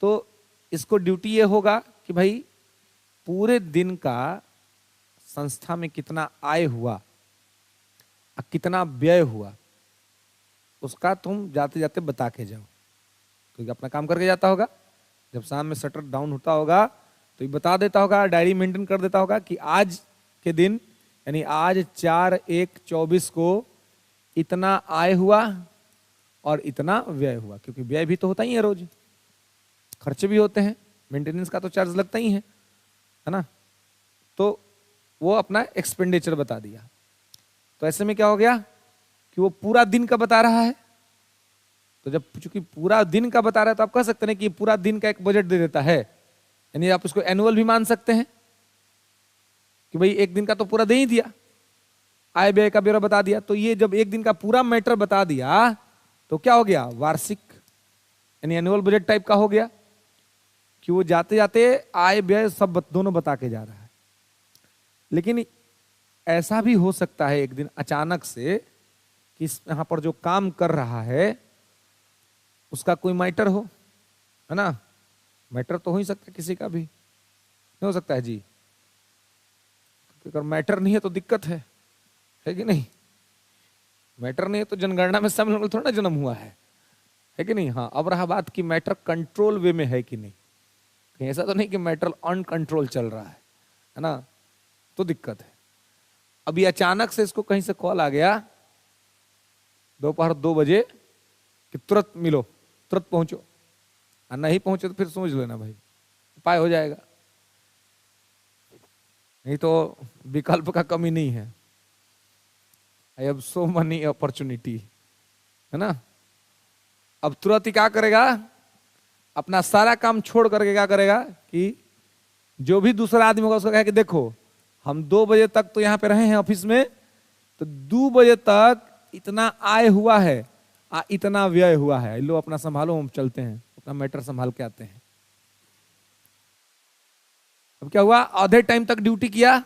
तो इसको ड्यूटी ये होगा कि भाई पूरे दिन का संस्था में कितना आय हुआ और कितना व्यय हुआ, उसका तुम जाते जाते बता के जाओ। क्योंकि अपना काम करके जाता होगा, जब शाम में शटर डाउन होता होगा तो ये बता देता होगा, डायरी मेंटेन कर देता होगा कि आज के दिन यानी आज 4/1/24 को इतना आय हुआ और इतना व्यय हुआ। क्योंकि व्यय भी तो होता ही है, रोज खर्चे भी होते हैं, मेंटेनेंस का तो चार्ज लगता ही है ना। तो वो अपना एक्सपेंडिचर बता दिया। तो ऐसे में क्या हो गया कि वो पूरा दिन का बता रहा है। तो जब चूंकि पूरा दिन का बता रहा है तो आप कह सकते हैं कि पूरा दिन का एक बजट दे देता है, यानी आप उसको एनुअल भी मान सकते हैं कि भाई एक दिन का तो पूरा दे ही दिया, आय व्यय का ब्यौरा बता दिया। तो ये जब एक दिन का पूरा मैटर बता दिया तो क्या हो गया, वार्षिक यानी एनुअल बजट टाइप का हो गया कि वो जाते जाते आय व्यय सब दोनों बता के जा रहा है। लेकिन ऐसा भी हो सकता है एक दिन अचानक से कि यहां पर जो काम कर रहा है उसका कोई मैटर हो, है ना। मैटर तो हो ही सकता है, किसी का भी नहीं हो सकता है जी। अगर मैटर नहीं है तो दिक्कत है कि नहीं। मैटर नहीं है तो जनगणना में शामिल होकर थोड़ा ना जन्म हुआ है कि नहीं। हाँ, अब रहा बात कि मैटर कंट्रोल वे में है कि नहीं। कहीं ऐसा तो नहीं कि मैटर अनकंट्रोल चल रहा है ना, तो दिक्कत है। अभी अचानक से इसको कहीं से कॉल आ गया दोपहर 2 बजे कि तुरंत मिलो, तुरंत पहुंचो, और नहीं पहुंचे तो फिर सोच लेना भाई, उपाय हो जाएगा। नहीं तो विकल्प का कमी नहीं है। I have so money opportunity, है ना। अब तुरंत ही क्या करेगा, अपना सारा काम छोड़ करके क्या करेगा कि जो भी दूसरा आदमी होगा उसको कहेगा कि देखो हम 2 बजे तक तो यहां पे रहे हैं ऑफिस में, तो 2 बजे तक इतना आय हुआ है इतना व्यय हुआ है, लो अपना संभालो, हम चलते हैं, अपना मैटर संभाल के आते हैं। अब क्या हुआ, आधे टाइम तक ड्यूटी किया,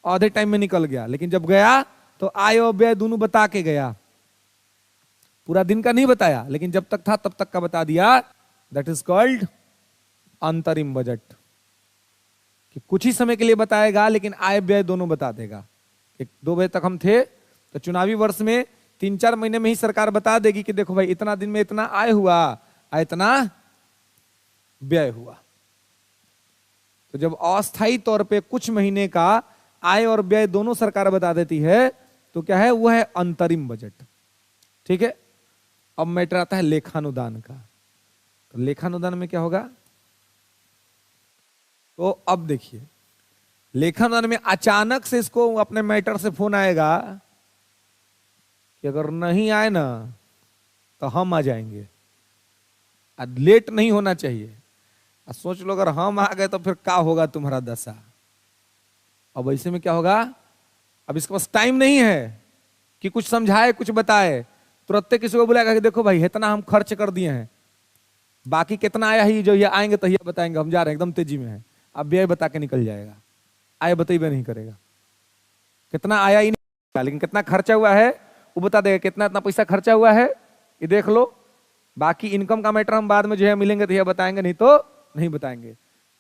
आधे टाइम में निकल गया, लेकिन जब गया तो आय और व्यय दोनों बता के गया। पूरा दिन का नहीं बताया, लेकिन जब तक था तब तक का बता दिया। दैट इज कॉल्ड अंतरिम बजट। कि कुछ ही समय के लिए बताएगा लेकिन आय व्यय दोनों बता देगा। 2 बजे तक हम थे तो चुनावी वर्ष में 3-4 महीने में ही सरकार बता देगी कि देखो भाई इतना दिन में इतना आय हुआ, इतना व्यय हुआ। तो जब अस्थायी तौर पे कुछ महीने का आय और व्यय दोनों सरकार बता देती है तो क्या है, वो है अंतरिम बजट। ठीक है। अब मैटर आता है लेखानुदान का। तो लेखानुदान में क्या होगा, तो अब देखिए लेखानुदान में अचानक से इसको अपने मैटर से फोन आएगा कि अगर नहीं आए ना तो हम आ जाएंगे, लेट नहीं होना चाहिए। सोच लो अगर हम आ गए तो फिर क्या होगा तुम्हारा दशा। अब ऐसे में क्या होगा, अब इसके पास टाइम नहीं है कि कुछ समझाए कुछ बताए, तुरंत किसी को बुलाएगा कि देखो भाई इतना हम खर्च कर दिए हैं, बाकी कितना आया ही जो ये आएंगे तो ये बताएंगे, हम जा रहे हैं एकदम तेजी में है। अब व्यय बता के निकल जाएगा, आय बतेबे नहीं करेगा, कितना आया ही नहीं, लेकिन कितना खर्चा हुआ है वो बता देगा, कितना इतना पैसा खर्चा हुआ है ये देख लो। बाकी इनकम का मैटर हम बाद में जो है मिलेंगे तो ये बताएंगे, नहीं तो नहीं बताएंगे।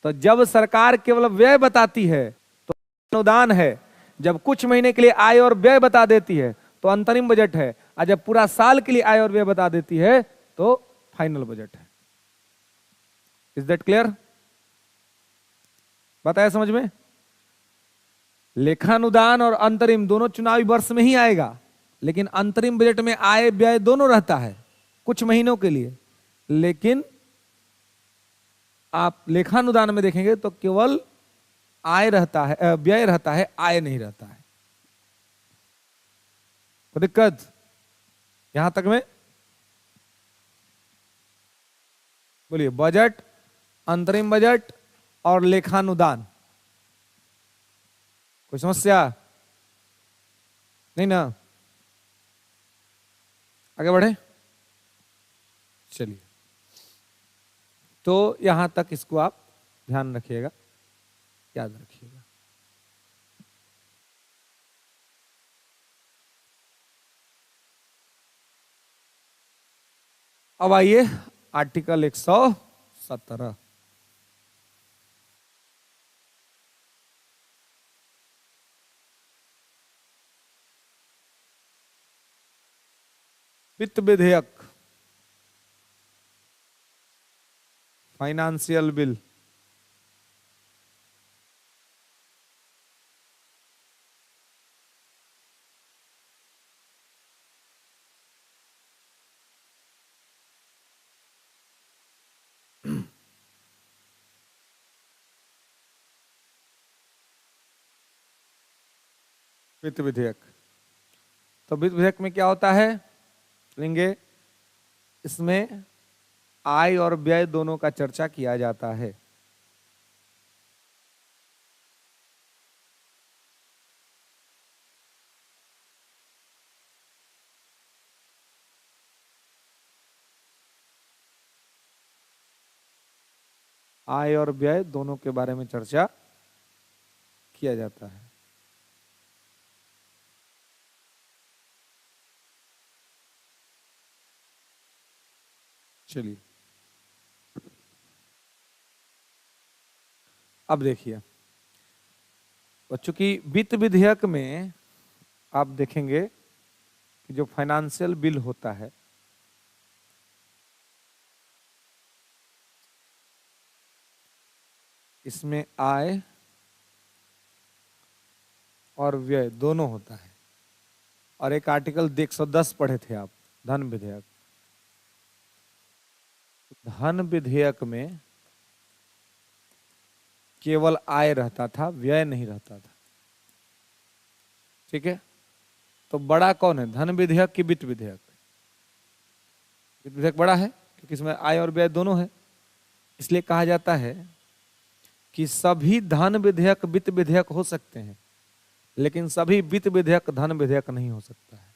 तो जब सरकार केवल व्यय बताती है तो अनुदान है, जब कुछ महीने के लिए आय और व्यय बता देती है तो अंतरिम बजट है, और जब पूरा साल के लिए आय और व्यय बता देती है तो फाइनल बजट है। Is that clear? बताया समझ में? लेखानुदान और अंतरिम दोनों चुनावी वर्ष में ही आएगा, लेकिन अंतरिम बजट में आय व्यय दोनों रहता है कुछ महीनों के लिए। लेकिन आप लेखानुदान में देखेंगे तो केवल आय रहता है, व्यय रहता है, आय नहीं रहता है। तो दिक्कत यहां तक में? बोलिए, बजट, अंतरिम बजट और लेखानुदान, कोई समस्या नहीं ना? आगे बढ़े, चलिए। तो यहां तक इसको आप ध्यान रखिएगा, याद रखिएगा। अब आइए आर्टिकल 117। वित्त विधेयक, फाइनेंशियल बिल, वित्त विधेयक। तो वित्त विधेयक में क्या होता है, लेंगे इसमें आय और व्यय दोनों का चर्चा किया जाता है। आय और व्यय दोनों के बारे में चर्चा किया जाता है। चलिए अब देखिए बच्चों की वित्त विधेयक में आप देखेंगे कि जो फाइनेंशियल बिल होता है, इसमें आय और व्यय दोनों होता है। और एक आर्टिकल 110 पढ़े थे आप, धन विधेयक। धन विधेयक में केवल आय रहता था, व्यय नहीं रहता था। ठीक है, तो बड़ा कौन है, धन विधेयक की वित्त विधेयक? वित्त विधेयक बड़ा है क्योंकि इसमें आय और व्यय दोनों है। इसलिए कहा जाता है कि सभी धन विधेयक वित्त विधेयक हो सकते हैं, लेकिन सभी वित्त विधेयक धन विधेयक नहीं हो सकता है।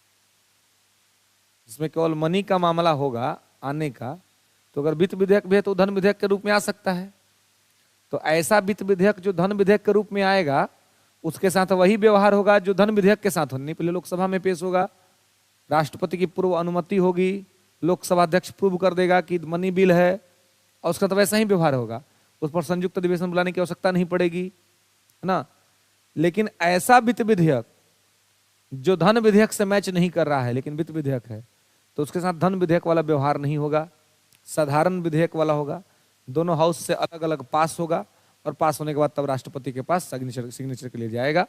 इसमें केवल मनी का मामला होगा आने का, तो अगर वित्त विधेयक भी है तो धन विधेयक के रूप में आ सकता है। तो ऐसा वित्त विधेयक जो धन विधेयक के रूप में आएगा, उसके साथ वही व्यवहार होगा जो धन विधेयक के साथ होने पहले लोकसभा में पेश होगा, राष्ट्रपति की पूर्व अनुमति होगी, लोकसभा अध्यक्ष प्रूव कर देगा कि मनी बिल है, और उसका तो वैसा ही व्यवहार होगा, उस पर संयुक्त अधिवेशन बुलाने की आवश्यकता नहीं पड़ेगी, है ना। लेकिन ऐसा वित्त विधेयक जो धन विधेयक से मैच नहीं कर रहा है लेकिन वित्त विधेयक है, तो उसके साथ धन विधेयक वाला व्यवहार नहीं होगा, साधारण विधेयक वाला होगा। दोनों हाउस से अलग अलग पास होगा, और पास होने के बाद तब राष्ट्रपति के पास सिग्नेचर के लिए जाएगा।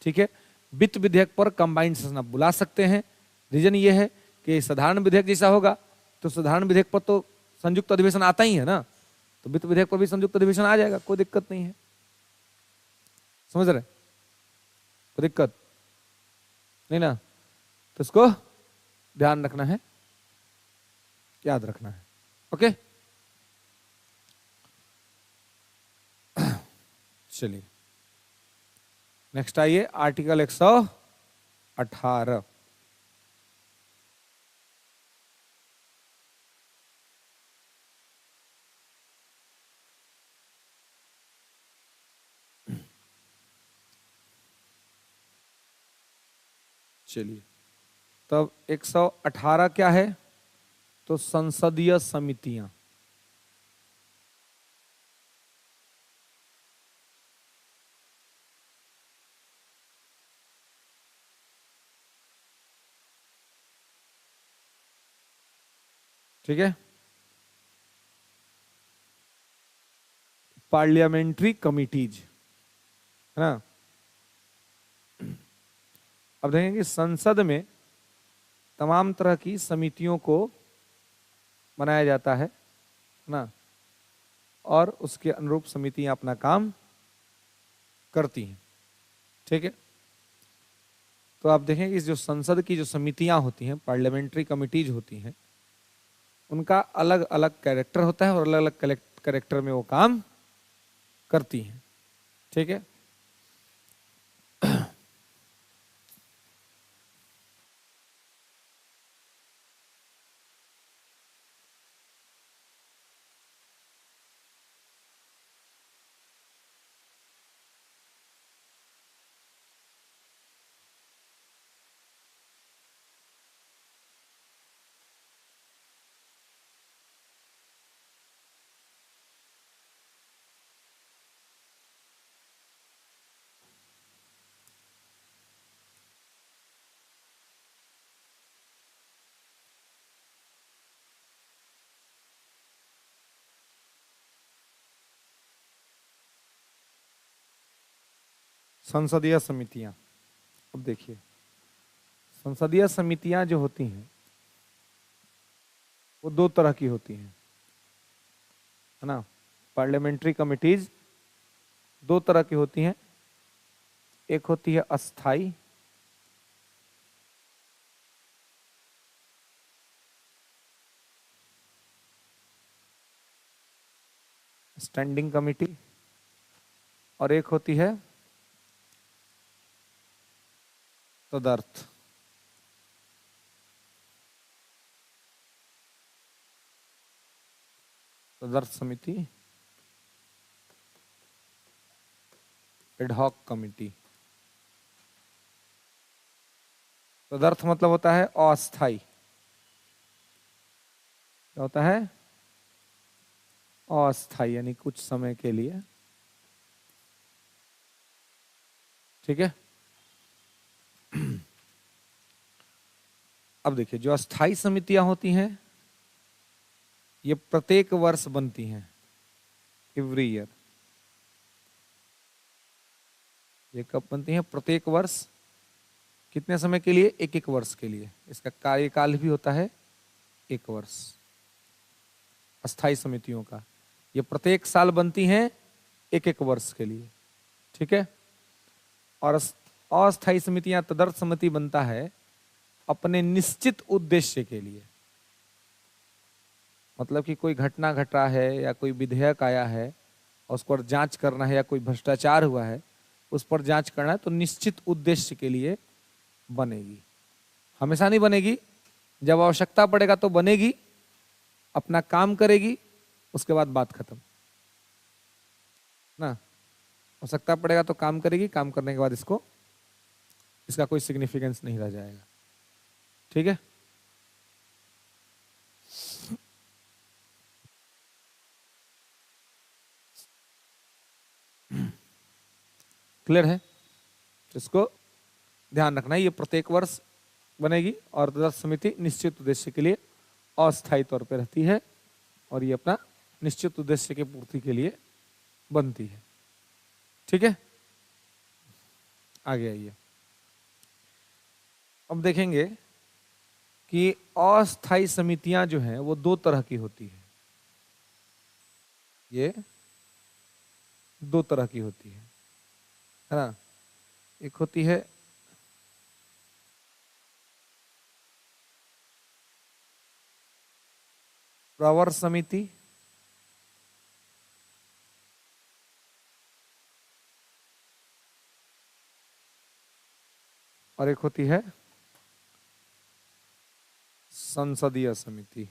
ठीक है, वित्त विधेयक पर कंबाइंड सेशन आप बुला सकते हैं। रीजन ये है कि साधारण विधेयक जैसा होगा तो साधारण विधेयक पर तो संयुक्त अधिवेशन आता ही है ना, तो वित्त विधेयक पर भी संयुक्त अधिवेशन आ जाएगा, कोई दिक्कत नहीं है। समझ रहे, कोई दिक्कत नहीं ना। तो इसको ध्यान रखना है, याद रखना है। ओके, चलिए नेक्स्ट आइए, आर्टिकल 118। चलिए, तब 118 क्या है, तो संसदीय समितियां। ठीक है, पार्लियामेंट्री कमिटीज, है ना। अब देखेंगे संसद में तमाम तरह की समितियों को बनाया जाता है ना, और उसके अनुरूप समितियां अपना काम करती हैं। ठीक है, तो आप देखेंगे इस जो संसद की जो समितियां होती हैं, पार्लियामेंट्री कमिटीज होती हैं, उनका अलग अलग कैरेक्टर होता है और अलग अलग कैरेक्टर में वो काम करती हैं। ठीक है, संसदीय समितियां। अब देखिए, संसदीय समितियां जो होती हैं वो दो तरह की होती हैं, है ना। पार्लियामेंट्री कमिटीज दो तरह की होती हैं, एक होती है अस्थाई, स्टैंडिंग कमिटी, और एक होती है तदर्थ। तदर्थ समिति, एडहॉक कमिटी। तदर्थ मतलब होता है अस्थाई, क्या होता है, अस्थाई, यानी कुछ समय के लिए, ठीक है। अब देखिए, जो अस्थाई समितियां होती हैं ये प्रत्येक वर्ष बनती हैं, एवरी ईयर। ये कब बनती हैं, प्रत्येक वर्ष। कितने समय के लिए, एक एक वर्ष के लिए। इसका कार्यकाल भी होता है एक वर्ष, अस्थाई समितियों का। ये प्रत्येक साल बनती हैं एक एक वर्ष के लिए, ठीक है। और अस्थाई समितियां, तदर्थ समिति बनता है अपने निश्चित उद्देश्य के लिए। मतलब कि कोई घटना घटा है या कोई विधेयक आया है और उस पर जांच करना है, या कोई भ्रष्टाचार हुआ है उस पर जांच करना है, तो निश्चित उद्देश्य के लिए बनेगी। हमेशा नहीं बनेगी, जब आवश्यकता पड़ेगा तो बनेगी, अपना काम करेगी, उसके बाद बात खत्म ना। आवश्यकता पड़ेगा तो काम करेगी, काम करने के बाद इसका कोई सिग्निफिकेंस नहीं रह जाएगा, ठीक है। क्लियर है, इसको ध्यान रखना है। ये प्रत्येक वर्ष बनेगी और तदर्थ समिति निश्चित उद्देश्य के लिए अस्थायी तौर पर रहती है, और ये अपना निश्चित उद्देश्य की पूर्ति के लिए बनती है, ठीक है। आगे आइए, अब देखेंगे कि अस्थायी समितियां जो हैं वो दो तरह की होती है। ये दो तरह की होती है ना। एक होती है प्रवर समिति, और एक होती है संसदीय समिति।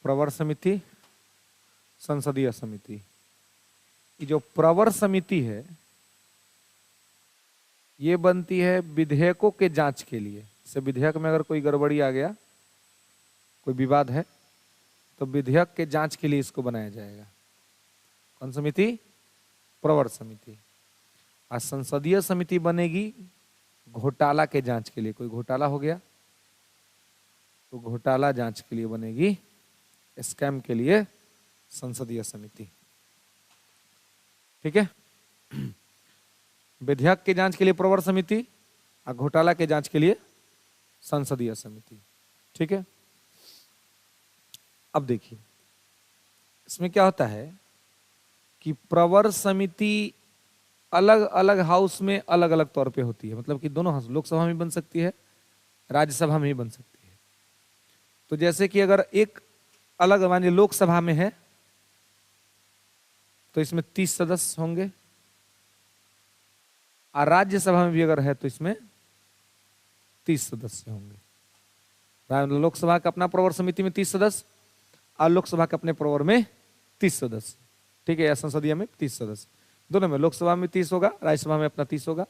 प्रवर समिति, संसदीय समिति। ये जो प्रवर समिति है ये बनती है विधेयकों के जांच के लिए। जैसे विधेयक में अगर कोई गड़बड़ी आ गया, कोई विवाद है, तो विधेयक के जांच के लिए इसको बनाया जाएगा। कौन समिति, प्रवर समिति। और संसदीय समिति बनेगी घोटाला के जांच के लिए। कोई घोटाला हो गया तो घोटाला जांच के लिए बनेगी, स्कैम के लिए संसदीय समिति, ठीक है। विधेयक के जांच के लिए प्रवर समिति और घोटाला के जांच के लिए संसदीय समिति, ठीक है। अब देखिए इसमें क्या होता है कि प्रवर समिति अलग अलग हाउस में अलग अलग तौर पे होती है। मतलब कि दोनों हाउस, लोकसभा में बन सकती है, राज्यसभा में भी बन सकती है। तो जैसे कि अगर एक अलग, मानिए लोकसभा में है तो इसमें 30 सदस्य होंगे, और राज्यसभा में भी अगर है तो इसमें 30 सदस्य होंगे। लोकसभा का अपना प्रवर समिति में 30 सदस्य और लोकसभा के अपने प्रवर में 30 सदस्य, ठीक है। या संसदीय में 30 सदस्य, दोनों में। लोकसभा में 30 होगा, राज्यसभा में अपना 30 होगा,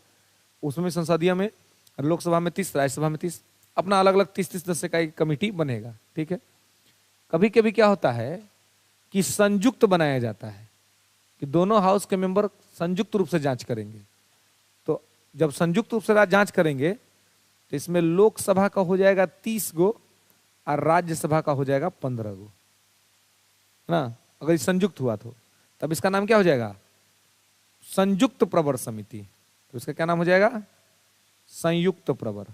उसमें संसदीय में लोकसभा में 30, राज्यसभा में 30, अपना अलग अलग 30-30 सदस्य का एक कमेटी बनेगा, ठीक है। कभी कभी क्या होता है कि संयुक्त बनाया जाता है कि दोनों हाउस के मेंबर संयुक्त रूप से जांच करेंगे। तो जब संयुक्त रूप से जांच करेंगे तो इसमें लोकसभा का हो जाएगा 30 गो और राज्यसभा का हो जाएगा 15 गो, है ना। अगर ये संयुक्त हुआ तो तब इसका नाम क्या हो जाएगा, संयुक्त प्रवर समिति। तो इसका क्या नाम हो जाएगा, संयुक्त प्रवर।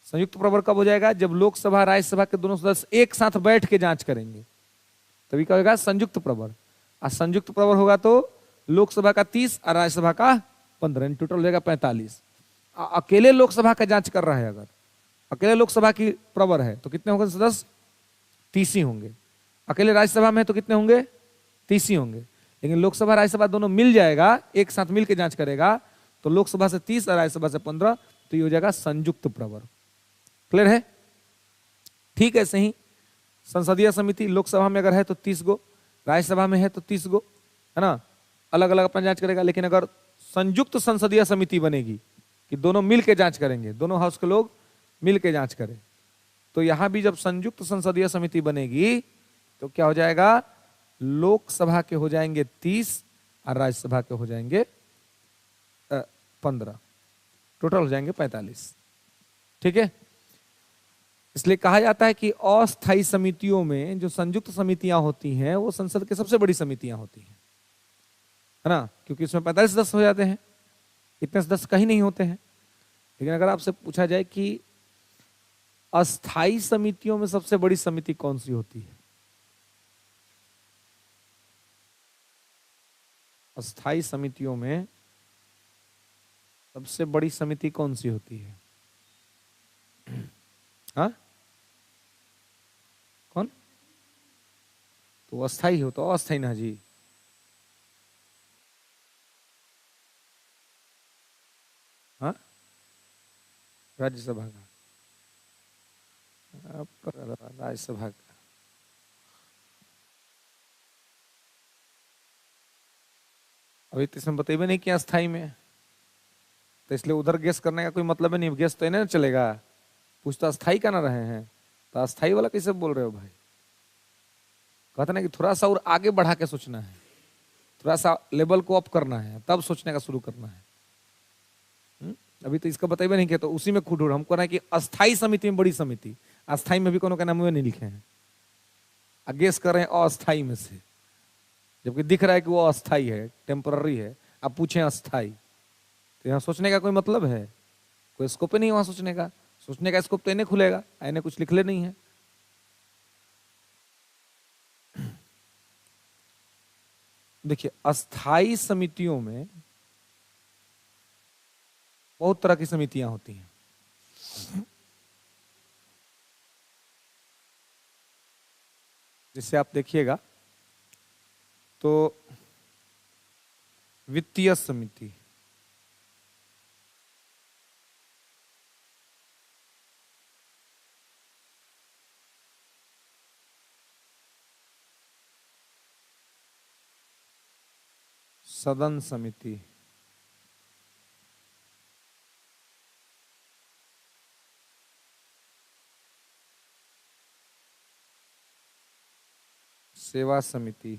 संयुक्त प्रवर कब हो जाएगा, जब लोकसभा राज्यसभा के दोनों सदस्य एक साथ बैठ के जांच करेंगे, तभी क्या होगा, संयुक्त प्रवर। और संयुक्त प्रवर होगा तो लोकसभा का 30 और राज्यसभा का 15, टोटल हो जाएगा 45। अकेले लोकसभा का जांच कर रहा है, अगर अकेले लोकसभा की प्रवर है तो कितने होंगे सदस्य, 30 ही होंगे। अकेले राज्यसभा में तो कितने होंगे, 30 ही होंगे। लेकिन लोकसभा राज्यसभा दोनों मिल जाएगा, एक साथ मिल के जांच करेगा, तो लोकसभा से 30 और राज्यसभा से 15, तो ये हो जाएगा संयुक्त प्रवर। क्लियर है। ठीक है, ऐसे ही संसदीय समिति लोकसभा में अगर है तो 30 गो, राज्यसभा में है तो 30 गो, है ना, अलग अलग अपना जांच करेगा। लेकिन अगर संयुक्त संसदीय समिति बनेगी कि दोनों मिल के जांच करेंगे, दोनों हाउस के लोग मिल के जांच करें, तो यहां भी जब संयुक्त संसदीय समिति बनेगी तो क्या हो जाएगा, लोकसभा के हो जाएंगे 30 और राज्यसभा के हो जाएंगे 15, टोटल हो जाएंगे 45। ठीक है। इसलिए कहा जाता है कि अस्थायी समितियों में जो संयुक्त समितियां होती हैं वो संसद की सबसे बड़ी समितियां होती हैं, है ना, क्योंकि इसमें 45 सदस्य हो जाते हैं, इतने सदस्य कहीं नहीं होते हैं। लेकिन अगर आपसे पूछा जाए कि अस्थायी समितियों में सबसे बड़ी समिति कौन सी होती है, अस्थायी समितियों में सबसे बड़ी समिति कौन सी होती है, हाँ, कौन, तो अस्थायी हो तो अस्थायी ना जी, हाँ, राज्यसभा का, राज्यसभा का, अभी तो इसमें बताइए नहीं कि अस्थायी में, तो इसलिए उधर गेस करने का कोई मतलब है नहीं, गेस तो नहीं चलेगा, पूछ तो अस्थायी का ना रहे हैं, तो अस्थायी वाला कैसे बोल रहे हो भाई। कहते ना कि थोड़ा सा और आगे बढ़ा के सोचना है, थोड़ा सा लेवल को अप करना है, तब सोचने का शुरू करना है। अभी तो इसका बताइए नहीं किया, तो उसी में खुद हमको ना कि अस्थायी समिति में बड़ी समिति, अस्थायी में भी कोनो का नाम नहीं लिखे हैं, गेस कर रहे हैं अस्थायी में से, जबकि दिख रहा है कि वो अस्थायी है, टेम्पररी है, आप पूछें अस्थायी, तो यहाँ सोचने का कोई मतलब है, कोई स्कोप ही नहीं वहां सोचने का, सोचने का स्कोप तो इन्हें खुलेगा, इन्हें कुछ लिखले नहीं है। देखिए अस्थायी समितियों में बहुत तरह की समितियां होती हैं। जिससे आप देखिएगा तो वित्तीय समिति, सदन समिति, सेवा समिति,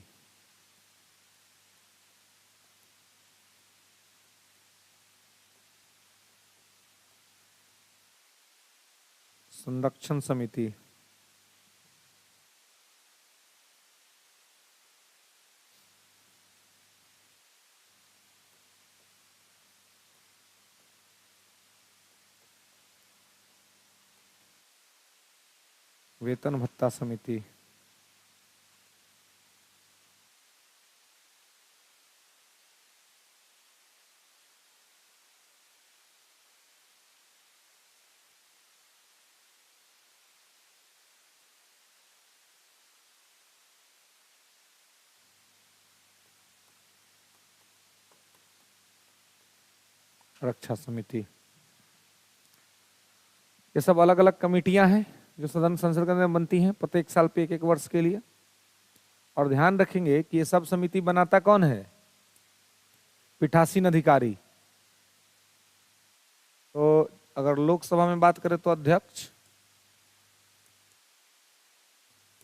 संरक्षण समिति, वेतन भत्ता समिति, रक्षा समिति, ये सब अलग अलग कमेटियां हैं जो सदन संसद के अंदर बनती हैं प्रत्येक साल पे, एक एक वर्ष के लिए। और ध्यान रखेंगे कि ये सब समिति बनाता कौन है, पीठासीन अधिकारी। तो अगर लोकसभा में बात करें तो अध्यक्ष,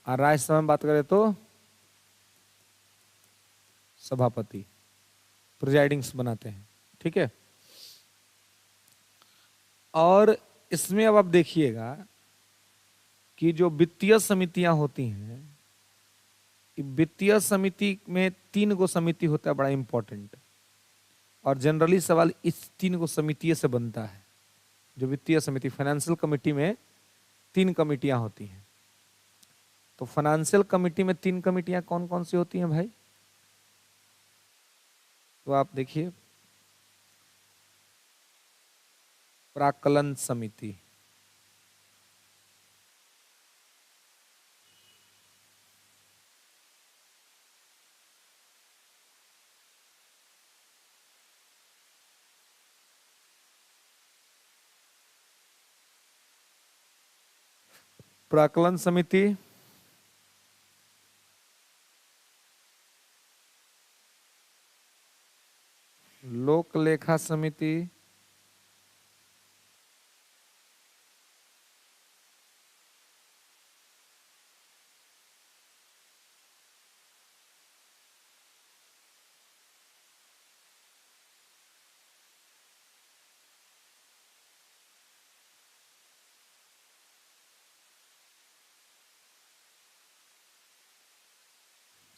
और राज्यसभा में बात करें तो सभापति, प्रिजाइडिंग्स बनाते हैं। ठीक है। और इसमें अब आप देखिएगा कि जो वित्तीय समितियां होती हैं, वित्तीय समिति में 3 गो समिति होता है, बड़ा इंपॉर्टेंट। और जनरली सवाल इस 3 गो समिति से बनता है। जो वित्तीय समिति, फाइनेंशियल कमिटी में 3 कमिटियां होती हैं। तो फाइनेंशियल कमिटी में 3 कमिटियां कौन कौन सी होती हैं भाई? तो आप देखिए, प्राक्कलन समिति, प्राक्कलन समिति, लोक लेखा समिति,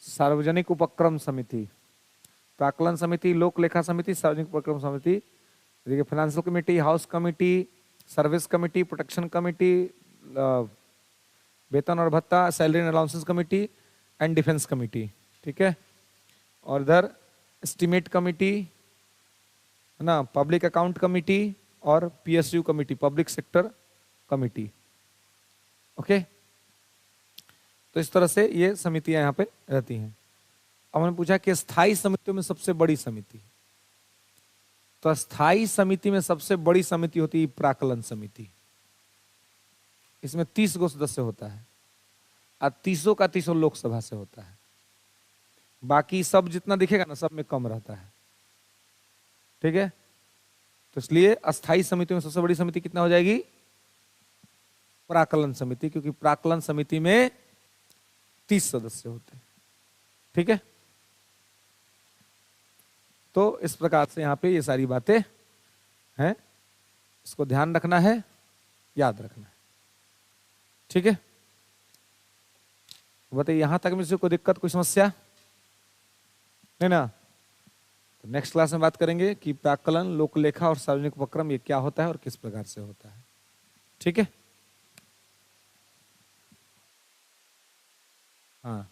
सार्वजनिक उपक्रम समिति। प्राक्कलन समिति, लोक लेखा समिति, सार्वजनिक उपक्रम समिति। देखिए, financial committee, house committee, service committee, protection committee, वेतन और भत्ता, salary and allowances committee and defence committee. ठीक है। और इधर एस्टिमेट कमेटी है ना, पब्लिक अकाउंट कमेटी और PSU committee, public sector committee. Okay. तो इस तरह से ये समितियां यहाँ पे रहती हैं। अब हमने पूछा कि स्थायी समितियों में सबसे बड़ी समिति, तो स्थायी समिति में सबसे बड़ी समिति होती है प्राक्कलन समिति। इसमें 30 गो सदस्य होता है और 30 का 30 लोकसभा से होता है। बाकी सब जितना दिखेगा ना, सब में कम रहता है। ठीक है। तो इसलिए अस्थायी समिति में सबसे बड़ी समिति कितना हो जाएगी? प्राक्कलन समिति, क्योंकि प्राक्कलन समिति में 30 सदस्य होते हैं। ठीक है। तो इस प्रकार से यहां पे ये सारी बातें हैं, इसको ध्यान रखना है, याद रखना है। ठीक है। बताइए, यहां तक में से कोई दिक्कत, कोई समस्या है ना? तो नेक्स्ट क्लास में बात करेंगे कि प्राक्कलन, लोकलेखा और सार्वजनिक उपक्रम ये क्या होता है और किस प्रकार से होता है। ठीक है। हाँ।